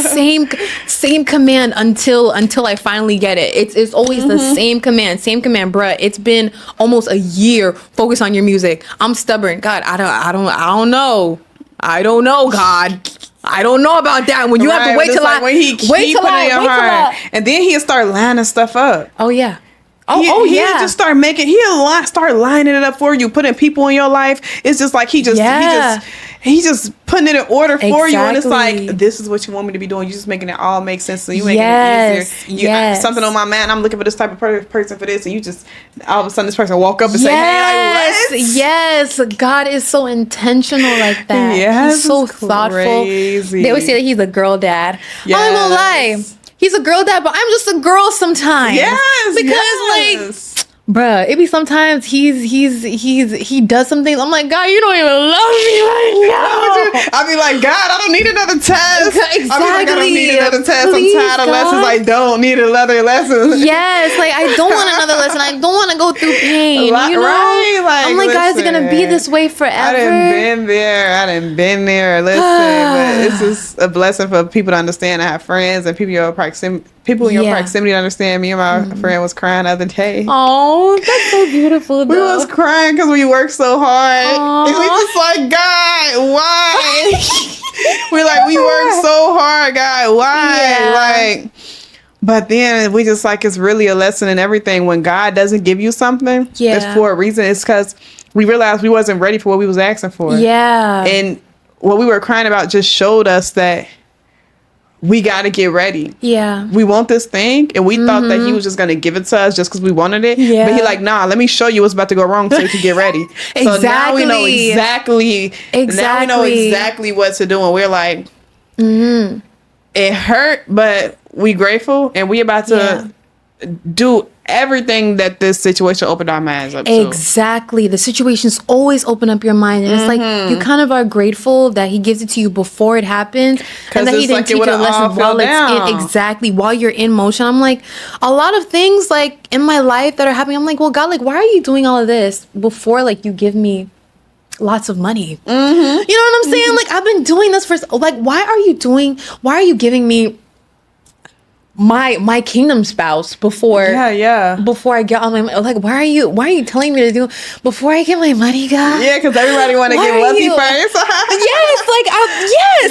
same command until I finally get it. It's always the same command, bruh. It's been almost a year. Focus on your music. I'm stubborn. God, I don't know. I don't know, God. I don't know about that. When you have to wait till when he keep putting it in your heart, and then he'll start lining stuff up. Oh yeah. He'll just start start lining it up for you, putting people in your life. It's just like he just putting it in order for you, and it's like, this is what you want me to be doing. You just making it all make sense, so you making it easier. Something on my mind. I'm looking for this type of person for this, and you just all of a sudden this person walk up and say, "Hey, like what?" Yes, God is so intentional like that. Yes, he's so thoughtful. They always say that he's a girl dad. Yes. I'm gonna lie. He's a girl dad, but I'm just a girl sometimes. Yes, because bruh, it be sometimes he does some things. I'm like, God, you don't even love me right now. I be like, God, I don't need another test. Exactly. I be like, I don't need another test. Please, I'm tired of lessons. I don't need another lesson. Yes, like I don't want another lesson. I don't want to go through pain. You know? Right? Like, I'm like, God, is it gonna be this way forever? I done been there. Listen, but it's just a blessing for people to understand. I have friends and people in your proximity to understand. Me and my friend was crying the other day. Oh, that's so beautiful. We was crying because we worked so hard. And we just like, God, why? We're like, we worked so hard, God, why? Like, but then we just like, it's really a lesson in everything. When God doesn't give you something, it's for a reason. It's because we realized we wasn't ready for what we was asking for. Yeah. And what we were crying about just showed us that we got to get ready. Yeah. We want this thing, and we thought that he was just going to give it to us just because we wanted it. Yeah. But he like, nah, let me show you what's about to go wrong so you can get ready. So now we know exactly. Now we know exactly what to do, and we're like, it hurt, but we grateful, and we about to do everything that this situation opened our minds up to. Exactly. The situations always open up your mind, and it's like you kind of are grateful that he gives it to you before it happens, and that he didn't teach you a lesson while while you're in motion. I'm like, a lot of things like in my life that are happening, I'm like, well, God, like, why are you doing all of this before like you give me lots of money? You know what I'm saying? Like, I've been doing this for like, why are you giving me my kingdom spouse before I get on my, like, why are you telling me to do before I get my money, God? Yeah, because everybody want to get wealthy first. Yes,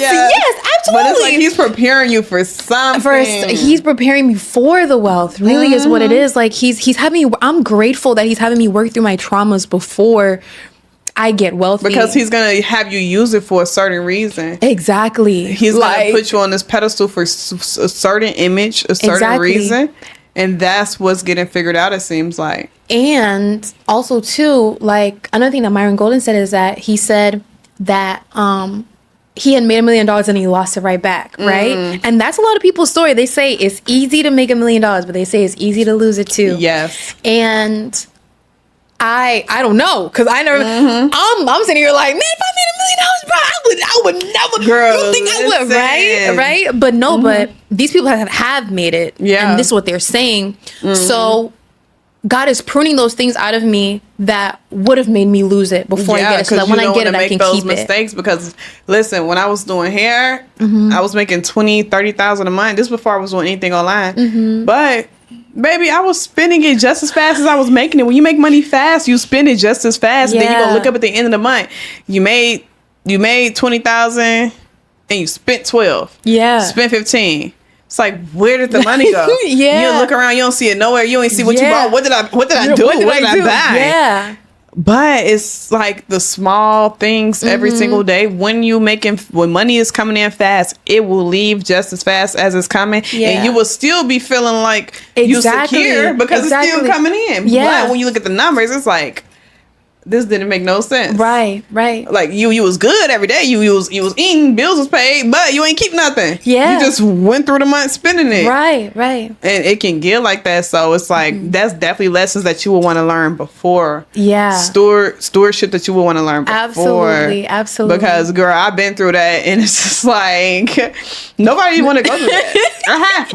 absolutely. But it's like he's preparing you for something. First, he's preparing me for the wealth. Really, is what it is. Like he's having me. I'm grateful that he's having me work through my traumas before I get wealthy, because he's gonna have you use it for a certain reason. Exactly. He's gonna put you on this pedestal for a certain image, a certain reason, and that's what's getting figured out. It seems like. And also too, like another thing that Myron Golden said is that he said that he had made $1 million and he lost it right back, right? And that's a lot of people's story. They say it's easy to make $1 million, but they say it's easy to lose it too. Yes. And I don't know, because I never. I'm sitting here like, man, if I made $1 million, bro, I would never. Girl, you think I would, right? But no, but these people have made it, yeah. And this is what they're saying. So God is pruning those things out of me that would have made me lose it before I get it. So that when I get it, I can keep mistakes. Because listen, when I was doing hair, I was making $20,000-$30,000 a month. This is before I was doing anything online, but. Baby, I was spending it just as fast as I was making it. When you make money fast, you spend it just as fast. Yeah. Then you gonna look up at the end of the month. You made $20,000 and you spent 12. Yeah. Spent 15. It's like, where did the money go? Yeah. You look around, you don't see it nowhere. You ain't see what you bought. What did I do? What did I buy? Yeah. But it's like the small things every single day. When money is coming in fast, it will leave just as fast as it's coming. Yeah. And you will still be feeling like you're secure because it's still coming in. Yeah. But when you look at the numbers, it's like, this didn't make no sense. Right. Like you was good every day. You was eating, bills was paid, but you ain't keep nothing. Yeah. You just went through the month spending it. Right. And it can get like that. So it's like that's definitely lessons that you will want to learn before. Yeah. Stewardship that you will want to learn before. Absolutely. Because girl, I've been through that, and it's just like nobody want to go through that. I had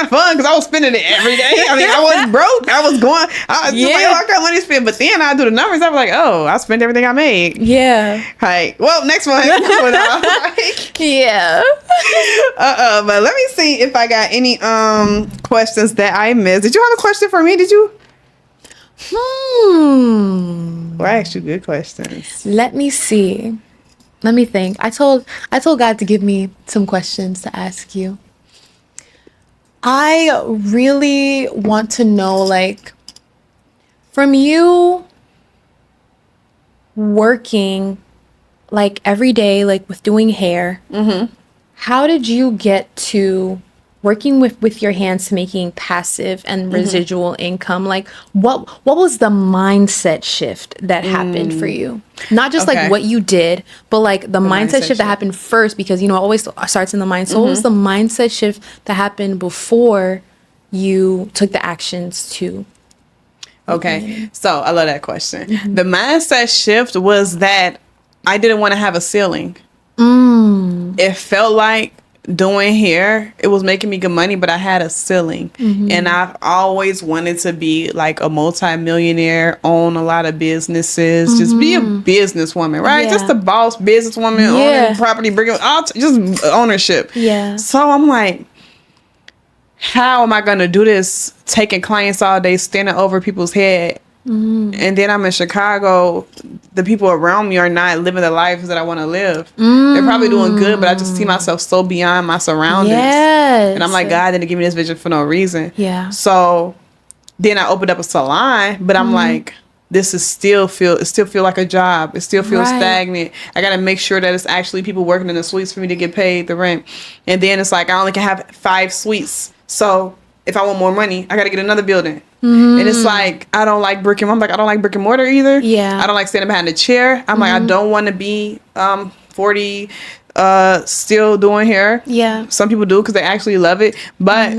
fun because I was spending it every day. I mean, I was broke. I was going. I got money to spend, but then I do the numbers. I'm like, oh, I spent everything I made. Yeah. Right. Well, next one. Yeah. But let me see if I got any questions that I missed. Did you have a question for me? Did you? Well, I asked you good questions. Let me see. Let me think. I told God to give me some questions to ask you. I really want to know, like, from you working like every day, like with doing hair, how did you get to working with your hands to making passive and residual income? Like what was the mindset shift that happened for you? Not just like what you did, but like the mindset shift that happened first, because it always starts in the mind. So what was the mindset shift that happened before you took the actions to? Okay, so I love that question. The mindset shift was that I didn't want to have a ceiling. It felt like doing hair, it was making me good money, but I had a ceiling. And I've always wanted to be like a multi-millionaire, own a lot of businesses, just be a businesswoman, right? Just a boss businesswoman, owning property, just ownership. Yeah. So I'm like, how am I going to do this taking clients all day, standing over people's head? And then I'm in Chicago. The people around me are not living the lives that I want to live. They're probably doing good, but I just see myself so beyond my surroundings. And I'm like, God didn't give me this vision for no reason. Yeah. So then I opened up a salon, but I'm like, this is still feel like a job. It still feels stagnant. I got to make sure that it's actually people working in the suites for me to get paid the rent. And then it's like, I only can have 5 suites. So if I want more money, I got to get another building. And it's like, I don't like brick and mortar either. Yeah. I don't like standing behind a chair. I'm like, I don't want to be 40 still doing hair. Yeah. Some people do because they actually love it. But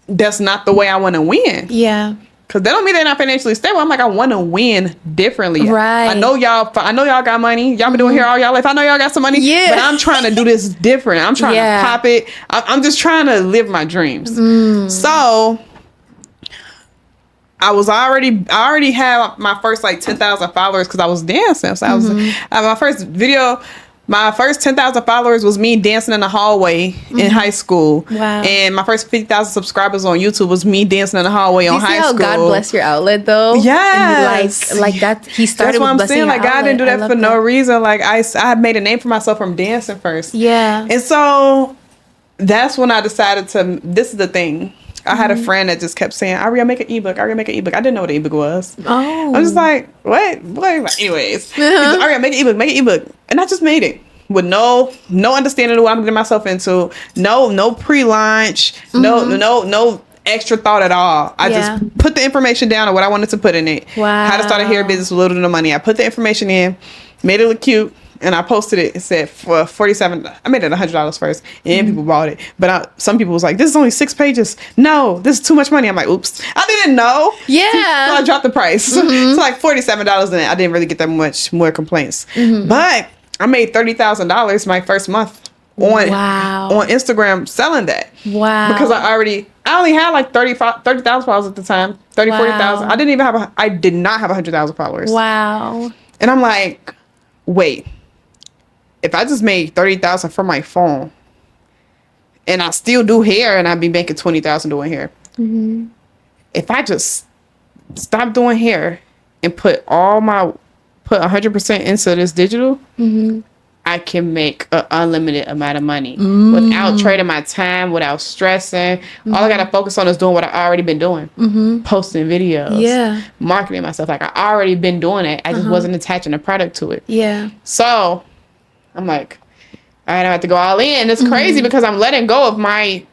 that's not the way I want to win. Yeah. Because that don't mean they're not financially stable. I'm like, I want to win differently. Right. I know y'all got money. Y'all been doing hair all y'all life. I know y'all got some money. Yeah. But I'm trying to do this different. I'm trying to pop it. I'm just trying to live my dreams. So I already had my first like 10,000 followers because I was dancing. So I was my first video. My first 10,000 followers was me dancing in the hallway in high school. Wow. And my first 50,000 subscribers on YouTube was me dancing in the hallway on high school. God bless your outlet though. Yes. And like that, he started That's what with I'm saying. Like God didn't do that for no reason. Like I made a name for myself from dancing first. Yeah. And so that's when I decided this is the thing. I had a friend that just kept saying, Ariel, make an ebook. Ariel, make an ebook. I didn't know what an ebook was. Oh. I was just like, what? Anyways. He's like, Ariel, make an ebook. And I just made it with no understanding of what I'm getting myself into. No pre-launch. No extra thought at all. I just put the information down of what I wanted to put in it. Wow. How to start a hair business with little to no money. I put the information in, made it look cute, and I posted it. It said for $47. I made it $100 first, and people bought it. But some people was like, "This is only 6 pages. No, this is too much money." I'm like, "Oops, I didn't know." Yeah. So I dropped the price. It's like $47, and I didn't really get that much more complaints. But I made $30,000 my first month on Instagram selling that. Wow. Because I only had like 30,000 followers at the time. 30, 40,000. I did not have 100,000 followers. Wow. And I'm like, wait, if I just made 30,000 from my phone and I still do hair and I'd be making 20,000 doing hair. If I just stop doing hair and put 100% into this digital, I can make an unlimited amount of money without trading my time, without stressing. All I got to focus on is doing what I've already been doing. Posting videos, marketing myself. Like, I already been doing it. I just wasn't attaching a product to it. Yeah. So I'm like, all right, I have to go all in. It's crazy because I'm letting go of my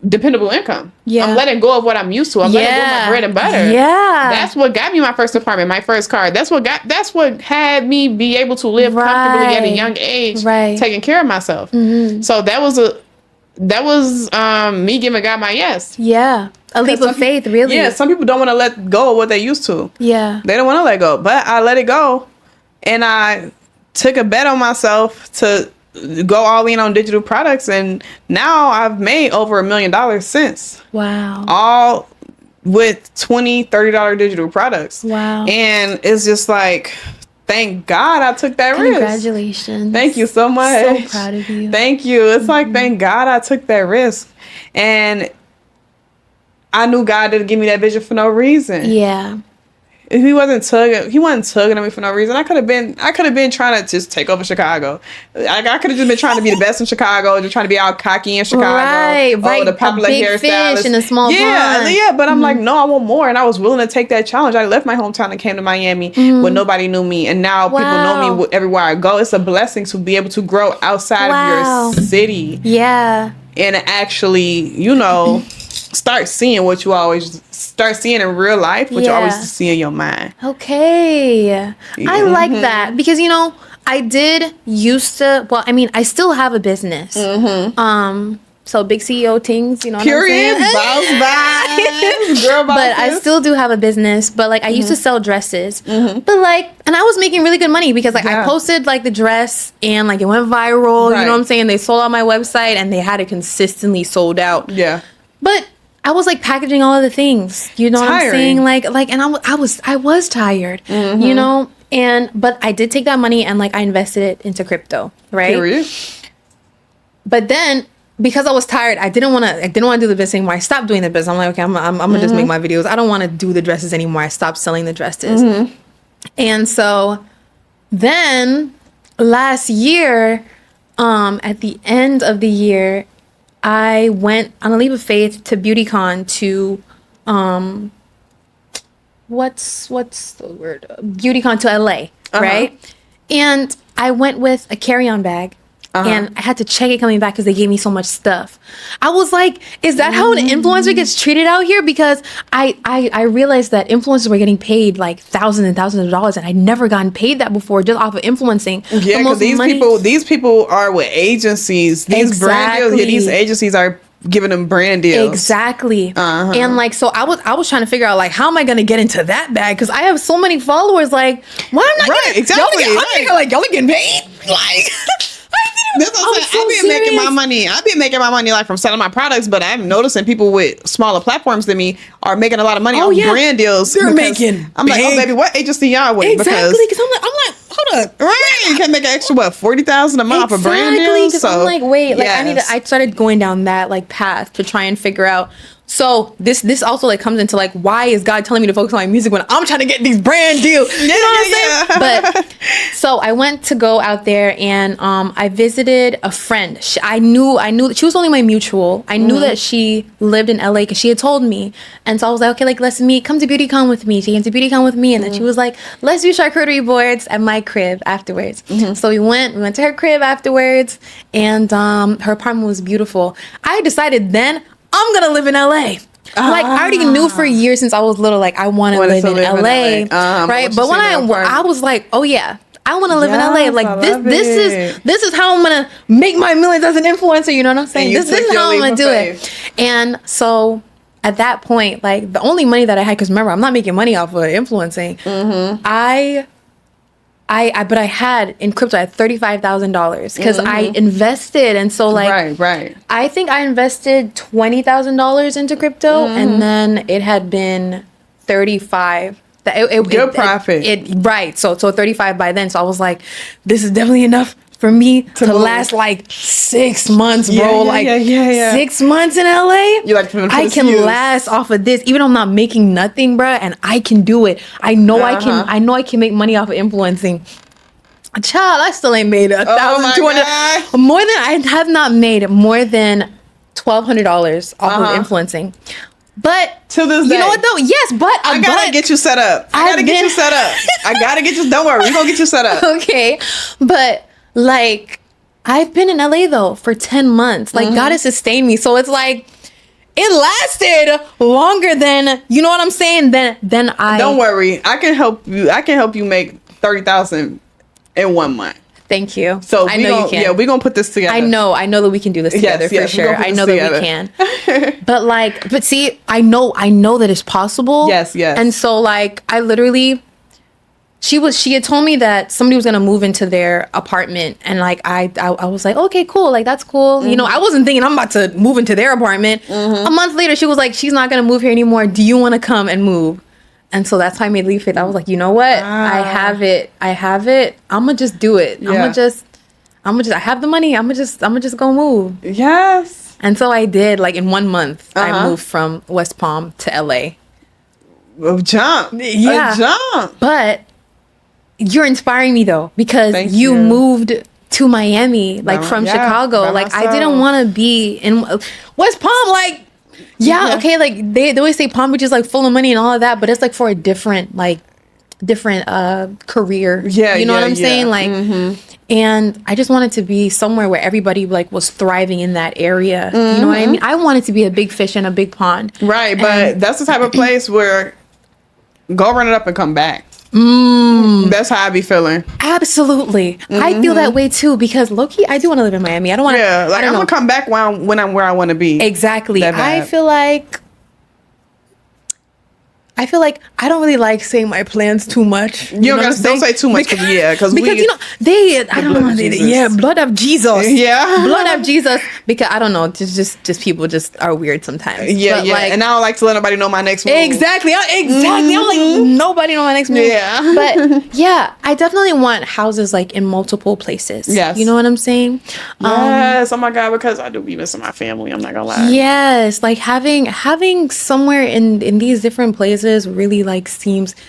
dependable income. Yeah. I'm letting go of what I'm used to. I'm letting go of my bread and butter. Yeah. That's what got me my first apartment, my first car. That's what had me be able to live comfortably at a young age, taking care of myself. So that was me giving God my yes. Yeah. A leap of faith, really. Yeah, some people don't want to let go of what they used to. Yeah. They don't want to let go. But I let it go. And I took a bet on myself to go all in on digital products, and now I've made over $1 million since. Wow. All with $20-$30 digital products. Wow. And it's just like, thank God I took that risk. Congratulations. Thank you so much. So proud of you. Thank you. It's like, thank God I took that risk. And I knew God didn't give me that vision for no reason. Yeah. He wasn't tugging at me for no reason. I could have been trying to just take over Chicago. I could have just been trying to be the best in Chicago, just trying to be all cocky in Chicago. Right. The popular hairstylist. Fish in a small pond. Yeah, but I'm like, no, I want more, and I was willing to take that challenge. I left my hometown and came to Miami when nobody knew me, and now people know me everywhere I go. It's a blessing to be able to grow outside of your city. Yeah, and actually, start seeing what you always start seeing in real life, what you always see in your mind. Okay. I like that because, I did used to, I still have a business. So big CEO things, Period. Boss vibes. Girl bosses. But I still do have a business, but I used to sell dresses, but and I was making really good money because I posted the dress and it went viral, you know what I'm saying? They sold on my website and they had it consistently sold out. Yeah. But I was packaging all of the things, you know what I'm saying? And I was tired, but I did take that money and I invested it into crypto, right? Period. But then because I was tired, I didn't want to do the business anymore. I stopped doing the business. I'm like, okay, I'm gonna just make my videos. I don't want to do the dresses anymore. I stopped selling the dresses. And so then last year, at the end of the year, I went on a leap of faith to BeautyCon to, what's the word? BeautyCon to LA, right? And I went with a carry-on bag. And I had to check it coming back because they gave me so much stuff. I was like, is that how an influencer gets treated out here? Because I realized that influencers were getting paid thousands and thousands of dollars, and I'd never gotten paid that before just off of influencing. Yeah, because these people are with agencies. These brand deals, these agencies are giving them brand deals. Exactly. And so I was trying to figure out how am I gonna get into that bag? Because I have so many followers. Why am I not getting exactly? Y'all getting paid? That's what I'm saying. I've been making my money. I've been making my money from selling my products, but I'm noticing people with smaller platforms than me are making a lot of money on brand deals. They're making. I'm like, oh baby, what agency y'all with? Exactly, because I'm like, hold up. Right, you can make an extra $40,000 a month for brand deals. So I'm like, wait, I started going down that path to try and figure out. So this also comes into why is God telling me to focus on my music when I'm trying to get these brand deals? You know what I'm saying? But so I went to go out there and I visited a friend. I knew that she was only my mutual. I knew that she lived in LA because she had told me. And so I was like, okay, let's meet. Come to BeautyCon with me. She came to BeautyCon with me, and then she was like, let's do charcuterie boards at my crib afterwards. So we went to her crib afterwards, and her apartment was beautiful. I decided then I'm gonna live in LA. Like I already knew for years since I was little, like I want to live in LA, right? But when I was like, oh yeah, I want to live in LA. Like this is how I'm gonna make my millions as an influencer. You know what I'm saying? This is how I'm gonna do it. And so at that point, like the only money that I had, because remember, I'm not making money off of influencing. But I had in crypto, I had $35,000 because I invested, and so like I think I invested $20,000 into crypto, and then it had been 35. Good profit. So 35 by then. So I was like, this is definitely enough for me to last like 6 months, bro. 6 months in LA. I can last off of this, even though I'm not making nothing, bro. And I can do it. I know I can. I know I can make money off of influencing. Child, I still ain't made $1,200 more than I have not made more than $1,200 off of influencing. But to this day, you know what though? Yes, but I gotta get you set up. I gotta get you set up. I gotta get you. Don't worry, we're gonna get you set up. Okay, but like I've been in LA though for 10 months. Like God has sustained me, so it's like it lasted longer than, you know what I'm saying. Then I don't worry. I can help you. I can help you make 30,000 in 1 month. Thank you. So I know you can. Yeah, we're gonna put this together. I know that we can do this together for sure. I know that we can. But see, I know that it's possible. Yes. And so like I literally, she had told me that somebody was gonna move into their apartment, and like I was like, okay, cool, like that's cool. You know, I wasn't thinking I'm about to move into their apartment. A month later, she was like, she's not gonna move here anymore. Do you want to come and move? And so that's how I made Leaf It. I was like, you know what? I have it. I'm gonna just do it. Yeah. I have the money. I'm gonna just go move. Yes. And so I did. Like in 1 month, I moved from West Palm to LA. A jump. Yeah. A jump. But you're inspiring me though, because you moved to Miami, like from Chicago. Like I didn't want to be in West Palm. Like, okay, like they always say Palm Beach is like full of money and all of that, but it's like for a different career. Yeah, you know what I'm saying? Like, and I just wanted to be somewhere where everybody like was thriving in that area. You know what I mean? I wanted to be a big fish in a big pond. Right, but that's the type of place where go run it up and come back. That's how I be feeling. Absolutely. I feel that way too, because low-key I do want to live in Miami. I don't want to. Yeah, like I'm gonna come back when I'm where I want to be. Exactly. I feel like I don't really like saying my plans too much. You don't say too much because you know blood of Jesus. Yeah, blood of Jesus. Because I don't know, just people just are weird sometimes. Yeah, but like, and I don't like to let nobody know my next move. Exactly. I'm like, nobody know my next move. Yeah, but yeah, I definitely want houses like in multiple places. Yes, you know what I'm saying. Yes. Oh my God, because I do be missing my family. I'm not gonna lie. Yes, like having somewhere in these different places really like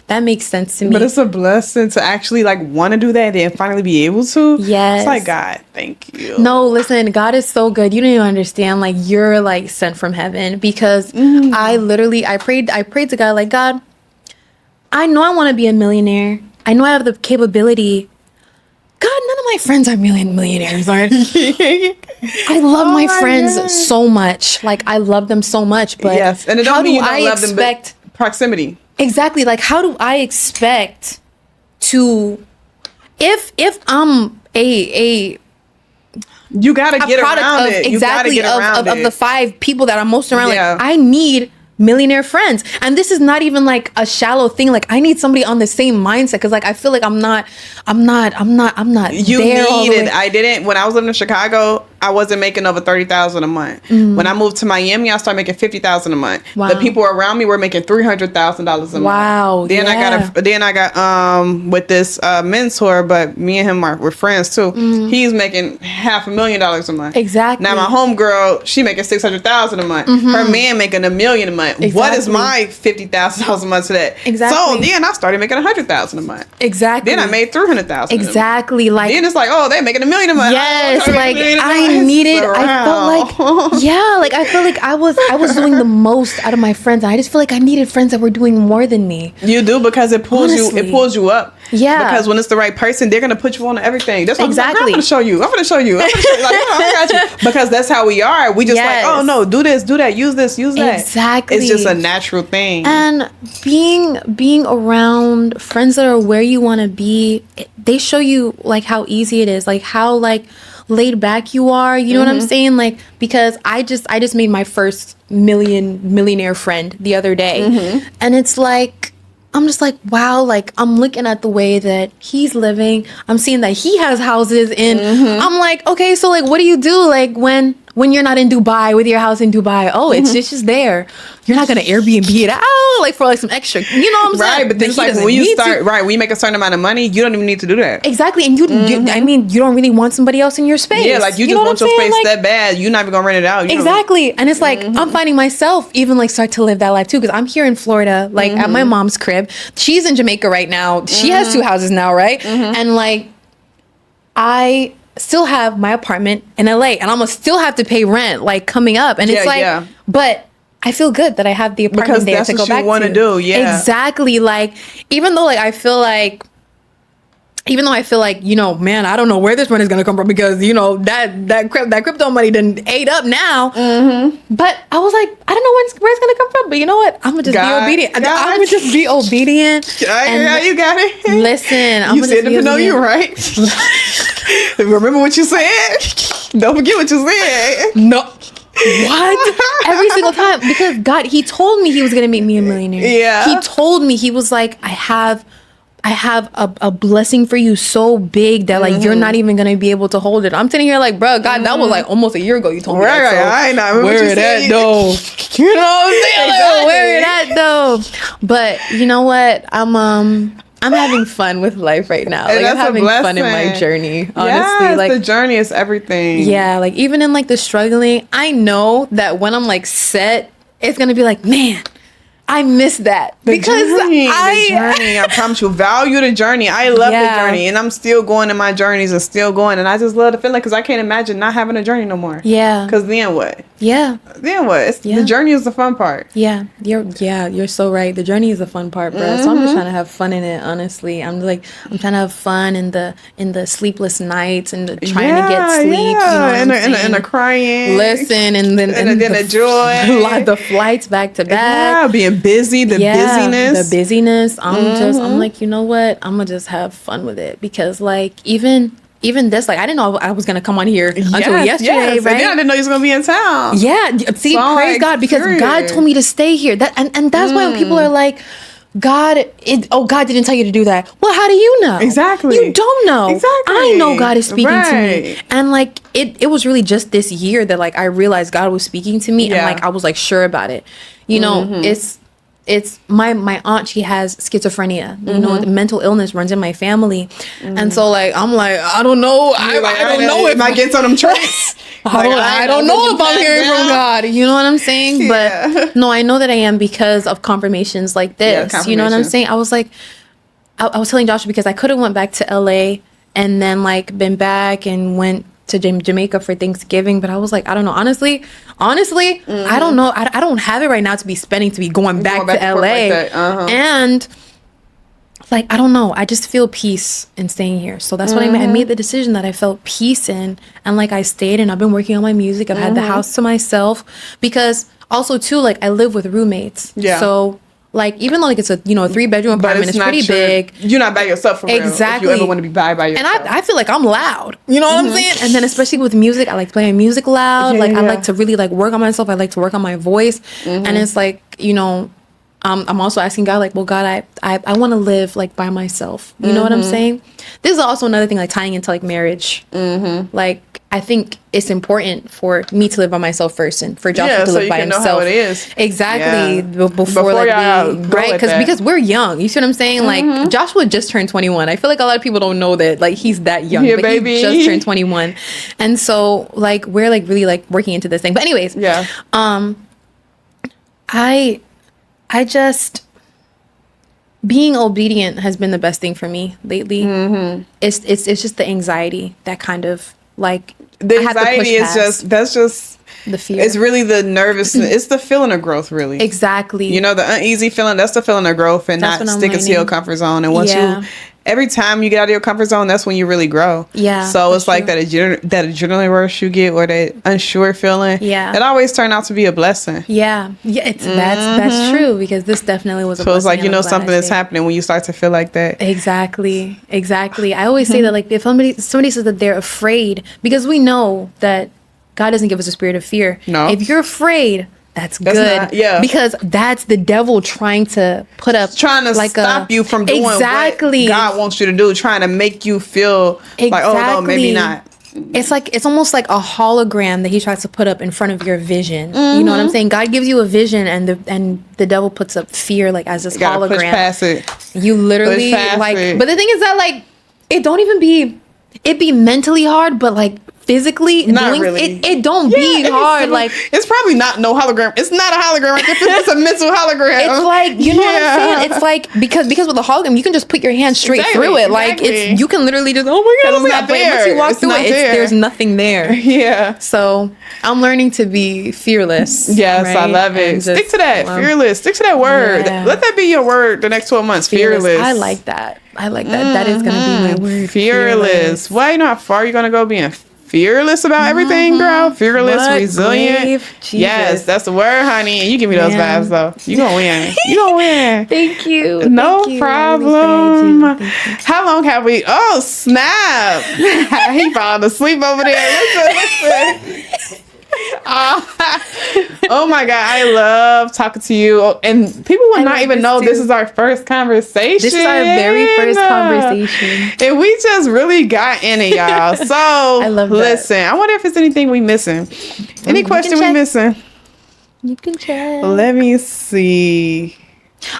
that makes sense to me. But it's a blessing to actually like want to do that and finally be able to. Yes, it's like, God, thank you. No, listen, God is so good. You don't even understand. Like you're like sent from heaven, because I prayed to God, like, God, I know I want to be a millionaire. I know I have the capability. God, none of my friends are millionaires, aren't. I love my friends so much. Like I love them so much, but yes, and it don't mean you don't love them, but proximity. Exactly. Like how do I expect to, if I'm a you gotta get around it. Exactly, of the 5 people that I'm most around. Like I need millionaire friends, and this is not even like a shallow thing. Like I need somebody on the same mindset, because like I feel like I'm not you there needed. I didn't when I was living in Chicago. I wasn't making over $30,000 a month. When I moved to Miami, I started making $50,000 a month. Wow. The people around me were making $300,000 a month. Wow. Then I got with this mentor, but me and him were friends too. He's making $500,000 a month. Exactly. Now my homegirl, she making $600,000 a month. Her man making $1 million a month. Exactly. What is my $50,000 a month to that? Exactly. So then I started making $100,000 a month. Exactly. Then I made $300,000. Exactly. Like then it's like, oh, they're making $1 million a month. Yes. Like I I felt like, yeah, like I felt like I was doing the most out of my friends. I just feel like I needed friends that were doing more than me. You do, because it pulls you up. Yeah. Because when it's the right person, they're gonna put you on everything. That's what exactly. I'm gonna show you. I'm gonna show you. Like, I got you. Because that's how we are. We just like, oh no, do this, do that, use this, use that. Exactly. It's just a natural thing. And being around friends that are where you want to be, they show you like how easy it is, like how like laid back you are. You know what I'm saying? Like, because I just made my first millionaire friend the other day, and it's like, I'm just like, wow, like I'm looking at the way that he's living. I'm seeing that he has houses in. I'm like, okay, so like, what do you do like when you're not in Dubai with your house in Dubai? Oh, it's just there. You're not gonna Airbnb it out like for like some extra, you know what I'm saying? Right, but then it's like when you start, when you make a certain amount of money, you don't even need to do that. Exactly, and you I mean, you don't really want somebody else in your space. Yeah, like you just want your space like, that bad. You're not even gonna rent it out. Exactly, and it's like I'm finding myself even like start to live that life too, because I'm here in Florida, like at my mom's crib. She's in Jamaica right now. She has 2 houses now, right? And like I still have my apartment in LA, and I'm gonna still have to pay rent like coming up, and it's like, but I feel good that I have the apartment there to go back to. Because that's what you want to do, yeah. Exactly. Like, even though I feel like, you know, man, I don't know where this money is gonna come from, because you know that crypto money done ate up now. But I was like, I don't know where it's gonna come from. But you know what? I'm gonna just be obedient. I'm gonna just be obedient. Yeah, you got it. Listen, you said if you know you right. Remember what you said. Don't forget what you said. No. What? Every single time, because God, he told me he was gonna make me a millionaire. Yeah. He told me, he was like, I have a blessing for you so big that like you're not even gonna be able to hold it. I'm sitting here like, bro, God, that was like almost a year ago you told me that. So I know. Where it at though? You know what I'm saying? Exactly. Like, where it at though? But you know what? I'm having fun with life right now. Like, I'm having fun in my journey. Honestly, yes, like the journey is everything. Yeah, like even in like the struggling, I know that when I'm like set, it's gonna be like, man, I miss that. The journey, I promise you, value the journey. I love the journey, and I'm still going in my journeys and still going, and I just love the feeling, because I can't imagine not having a journey no more. Yeah. Because then what? Yeah. Then what? The journey is the fun part. Yeah. You're so right. The journey is the fun part, bro. So I'm just trying to have fun in it, honestly. I'm trying to have fun in the sleepless nights and the trying to get sleep. Yeah. You know and the crying. Listen, and then the joy. The flights back to back. Yeah, being busy, busyness. The busyness. I'm like, you know what? I'm gonna just have fun with it, because like even this, like I didn't know I was gonna come on here until yesterday, right? And then I didn't know you was gonna be in town. Yeah, see, so praise God, because God told me to stay here. And that's why when people are like, God didn't tell you to do that. Well, how do you know? Exactly. You don't know. Exactly. I know God is speaking to me. And like it was really just this year that like I realized God was speaking to me, and like I was like sure about it. You know, it's my aunt, she has schizophrenia. You know, the mental illness runs in my family. And so like I'm like, I don't know. I don't know if I get on them tracks. I don't know if I'm hearing from God. You know what I'm saying? But no, I know that I am because of confirmations like this. You know what I'm saying? I was like, I was telling Joshua, because I could have went back to LA and then like been back and went to Jamaica for Thanksgiving, but I was like, I don't know. Honestly, I don't know. I don't have it right now to be going back to LA. Like and like, I don't know. I just feel peace in staying here. So that's what I made the decision that I felt peace in. And like I stayed, and I've been working on my music. I've had the house to myself, because also too, like I live with roommates. Yeah. So like, even though like it's a 3-bedroom apartment, it's pretty big. You're not by yourself for real. Exactly. If you ever want to be by yourself. And I feel like I'm loud. You know what I'm saying? And then especially with music, I like playing music loud. I like to really like work on myself. I like to work on my voice. And it's like, you know, I'm also asking God, like, well, God, I want to live like by myself. You know what I'm saying? This is also another thing, like tying into like marriage. Like, I think it's important for me to live by myself first, and for Joshua to live by himself. Know how it is. Exactly. Yeah. Before like right? Because we're young. You see what I'm saying? Like Joshua just turned 21. I feel like a lot of people don't know that like he's that young, but baby. He just turned 21. And so like we're like really like working into this thing. But anyways, I just, being obedient has been the best thing for me lately. It's just the anxiety that kind of like The I have to push anxiety is past that's just the fear. it's really the nervousness. It's the feeling of growth, really. Exactly. You know, the uneasy feeling, that's the feeling of growth, and That's not what I'm sticking to your learning. comfort zone. And once Yeah. you, every time you get out of your comfort zone, that's when you really grow. Yeah, So that's it's like true. that adrenaline rush you get, or that unsure feeling. Yeah. It always turned out to be a blessing. Yeah. It's that's true, because this definitely was a So it's like, blessing, and I'm glad something I that's stayed. happening when you start to feel like that. Exactly. I always say that, like, if somebody says that they're afraid, because we know that God doesn't give us a spirit of fear. No. If you're afraid, that's good. not- yeah. Because that's the devil trying to put up, Trying to like, stop you from doing exactly what God wants you to do, trying to make you feel like, oh no, maybe not. It's almost like a hologram that he tries to put up in front of your vision. You know what I'm saying? God gives you a vision, and the devil puts up fear, like, as this You gotta hologram. push past it. You literally, Push past like, it. but the thing is that, like, it be mentally hard, but, like, physically Not doing really. it don't be hard. Like, it's probably not no hologram. It's not a hologram. It's a mental hologram. it's like, you know what Yeah. I'm saying? It's like, because with a hologram, you can just put your hand straight Exactly, through it. Like, exactly. you can literally just, oh my god, 'Cause oh my it's god. not But once there. you walk It's through not it, there. there's nothing there. Yeah. So I'm learning to be fearless. Yes, I right? love it. And Stick just, to that. Fearless. Stick to that word. Yeah. Let that be your word the next 12 months. Fearless. I like that. That is gonna be my word. Fearless. Well, you know how far you're going to go being fearless about everything, girl? Fearless, What? resilient. Brave. Jesus. Yes, that's the word, honey. And you give me those Man. vibes, though. You going to win. You going to win. Thank you. No Thank you. problem. I really thank you. How long have we? Oh, snap. He falling asleep over there. Listen. Oh my God. I love talking to you. Oh, and people would I not love even this know too. this is our first conversation. This is our very first conversation. And we just really got in it, y'all. So I love that. listen, I wonder if there's anything we missing. Any you can question we check. missing? You can check. Let me see.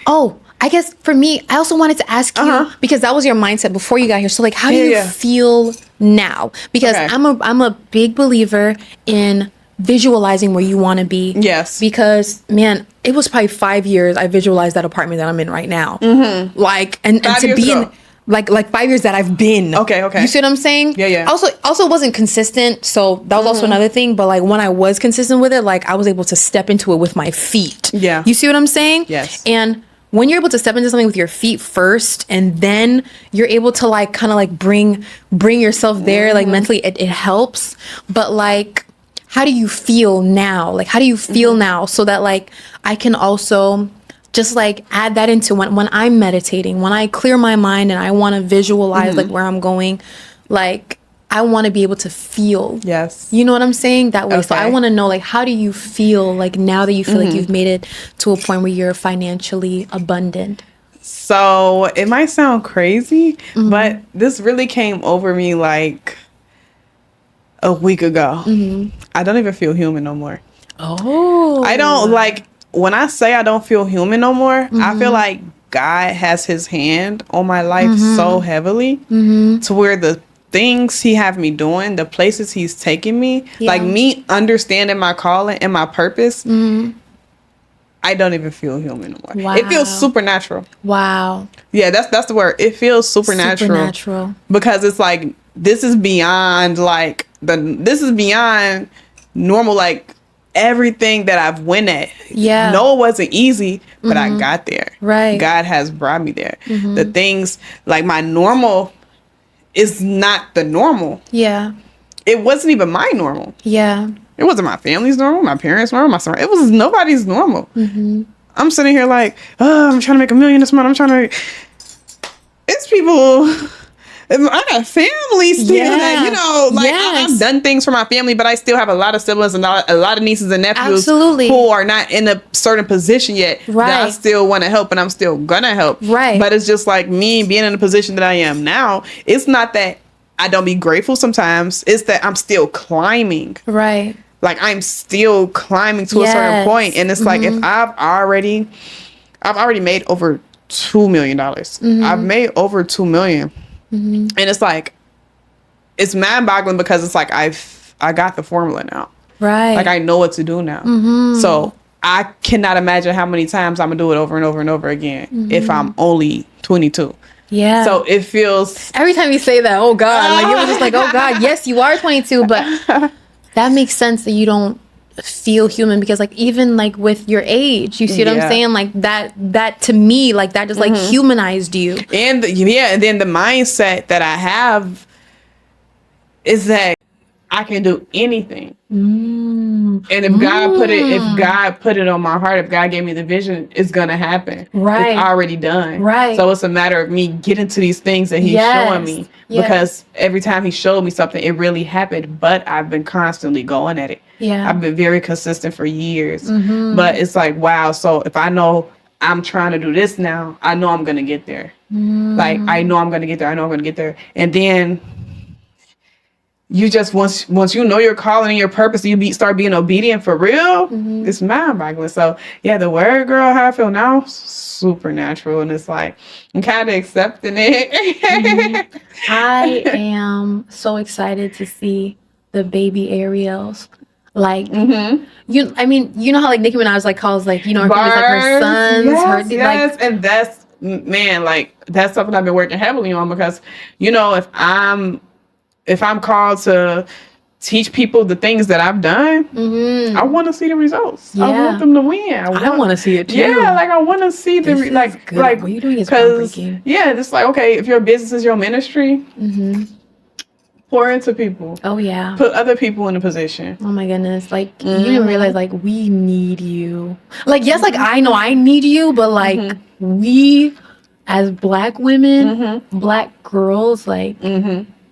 Oh, I guess for me, I also wanted to ask you, because that was your mindset before you got here. So, like, how do you Yeah. feel now? Because Okay. I'm a big believer in visualizing where you want to be. Yes. Because, man, it was probably 5 years I visualized that apartment that I'm in right now. Mm-hmm. Like, and 5 to years be in ago. like 5 years that I've been. Okay. You see what I'm saying? Yeah, yeah. Also wasn't consistent, so that was also another thing. But, like, when I was consistent with it, like, I was able to step into it with my feet. Yeah. You see what I'm saying? Yes. And when you're able to step into something with your feet first, and then you're able to, like, kind of like bring yourself there, like, mentally, it helps. But, like, how do you feel now? Like, how do you feel now, so that, like, I can also just, like, add that into when I'm meditating, when I clear my mind and I want to visualize like where I'm going, like, I want to be able to feel. Yes. You know what I'm saying? That way. So I Okay. want to know, like, how do you feel, like, now that you feel like you've made it to a point where you're financially abundant? So it might sound crazy, but this really came over me like a week ago. I don't even feel human no more. Oh. I don't like when I say I don't feel human no more, I feel like God has his hand on my life so heavily to where the things he have me doing, the places he's taking me, like me understanding my calling and my purpose, I don't even feel human no more. Wow. It feels supernatural. Wow. Yeah, that's the word. It feels supernatural. Supernatural. Because it's like this is beyond normal, like everything that I've went at. Yeah. No, it wasn't easy, but I got there. Right. God has brought me there. The things like my normal is not the normal. Yeah. It wasn't even my normal. Yeah. It wasn't my family's normal, my parents' normal, my son. It was nobody's normal. I'm sitting here like, oh, I'm trying to make $1 million this month. I'm trying to. It's people. I got family still. Yeah. That, you know, like Yes. I've done things for my family, but I still have a lot of siblings and a lot of nieces and nephews Absolutely. who are not in a certain position yet. That I Right. still want to help, and I'm still gonna help. Right. But it's just like me being in the position that I am now. It's not that I don't be grateful sometimes. It's that I'm still climbing. Right. Like I'm still climbing to a certain Yes. point, and it's like if I've already made over $2 million. I've made over $2 million, and it's like it's mind-boggling because it's like I got the formula now. Right. Like I know what to do now. So I cannot imagine how many times I'm gonna do it over and over and over again if I'm only 22. Yeah. So it feels Every time you say that, oh God, like it was just like, oh God, yes, you are 22, but that makes sense that you don't feel human because like even like with your age, you see what I'm saying? Like that to me, like that just like humanized you. and and then the mindset that I have is that I can do anything. And if God put it on my heart, if God gave me the vision, it's gonna happen. Right. It's already done. Right. So it's a matter of me getting to these things that He's showing me. Because every time He showed me something, it really happened. But I've been constantly going at it. Yeah. I've been very consistent for years. But it's like, wow, so if I know I'm trying to do this now, I know I'm gonna get there. Like I know I'm gonna get there. I know I'm gonna get there. And then you just once you know your calling and your purpose, you start being obedient for real. It's mind-boggling. So yeah, the word, girl, how I feel now, supernatural, and it's like I'm kind of accepting it. I am so excited to see the baby Ariels. Like I mean, you know how like Nicki Minaj like calls like her like her sons, like, and that's man, like that's something I've been working heavily on because if I'm called to teach people the things that I've done, I want to see the results. I want them to win. I want to see it too. Yeah, like I want to see the like what you're doing is groundbreaking. Yeah, it's like okay, if your business is your ministry, pour into people. Oh yeah. Put other people in a position. Oh my goodness, like you didn't realize like we need you. Like yes, like I know I need you, but like we as Black women, Black girls, like.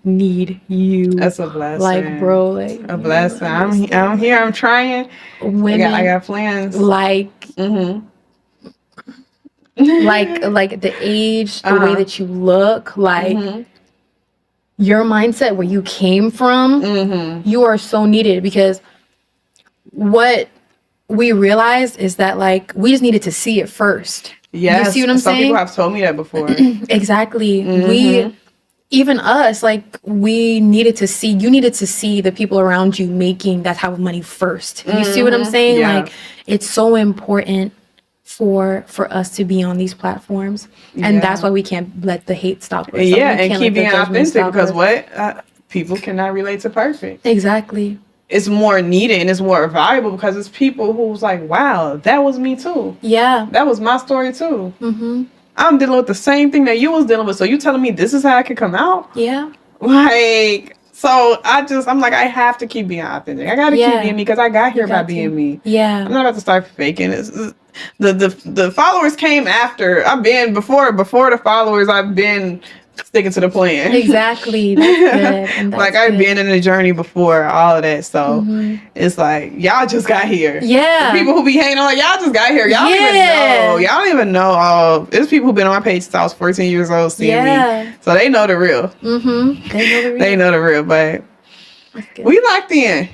Need you. That's a blessing. Like, bro, like a blessing. I'm here. I'm trying. Women, I got plans. Like, like the age, the way that you look, like your mindset, where you came from, you are so needed because what we realized is that like we just needed to see it first. Yes, you see what I'm saying? Some people have told me that before. Exactly. Even us, like you needed to see the people around you making that type of money first. You see what I'm saying? Yeah. Like it's so important for us to be on these platforms. And that's why we can't let the hate stop us. Yeah, and keep being authentic because people cannot relate to perfect. Exactly. It's more needed and it's more valuable because it's people who's like, wow, that was me too. Yeah. That was my story too. I'm dealing with the same thing that you was dealing with. So you telling me this is how I can come out? Yeah. Like, so I'm like, I have to keep being authentic. I got to keep being me because I got here by being me. Yeah. I'm not about to start faking it. The followers came after. I've been before the followers. I've been sticking to the plan. Exactly. That's good. Like I've been in the journey before all of that. So it's like y'all just got here. Yeah. The people who be hating on like y'all just got here. Y'all don't even know. Y'all don't even know. Oh, there's people who've been on my page since I was 14 years old seeing me. So they know the real. They know the real. But we locked in.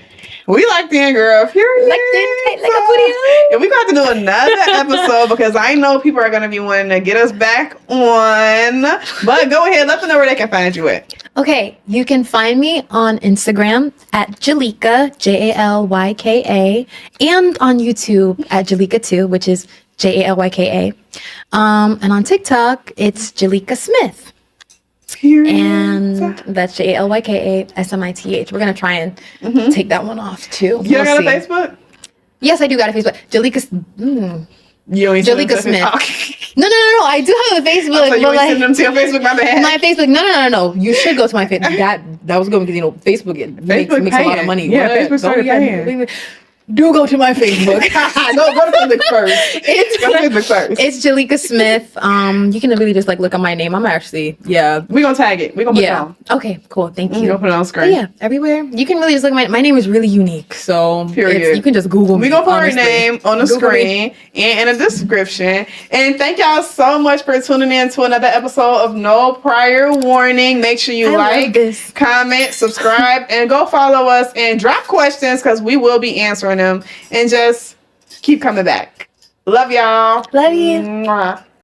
We locked in, girl. Period. Locked in tight like a booty. And we're going to do another episode because I know people are going to be wanting to get us back on. But go ahead, let them know where they can find you at. Okay, you can find me on Instagram at Jalyka, Jalyka, and on YouTube at Jalyka 2, which is Jalyka. And on TikTok, it's Jalyka Smith. Period. And that's JALYKA We're gonna try and take that one off too. You don't got a Facebook? Yes, I do got a Facebook. Jalyka. You ain't Jalyka Smith. No. I do have a Facebook. So you ain't sending them to your Facebook, my bad. My Facebook. No. You should go to my Facebook. That was good because Facebook makes a lot of money. Yeah, Facebook started paying. Do go to my Facebook. No, go to Facebook first. It's Jalyka Smith. You can really just like look at my name. I'm actually We're gonna tag it. We're gonna put it on. Okay, cool. Thank you. We're gonna put it on screen. But everywhere. You can really just look at my name is really unique. So you can just Google me. We're gonna put our name on the screen and in the description. And thank y'all so much for tuning in to another episode of No Pryor Warning. Make sure you comment, subscribe, and go follow us and drop questions because we will be answering them, and just keep coming back. Love y'all. Love you. Mwah.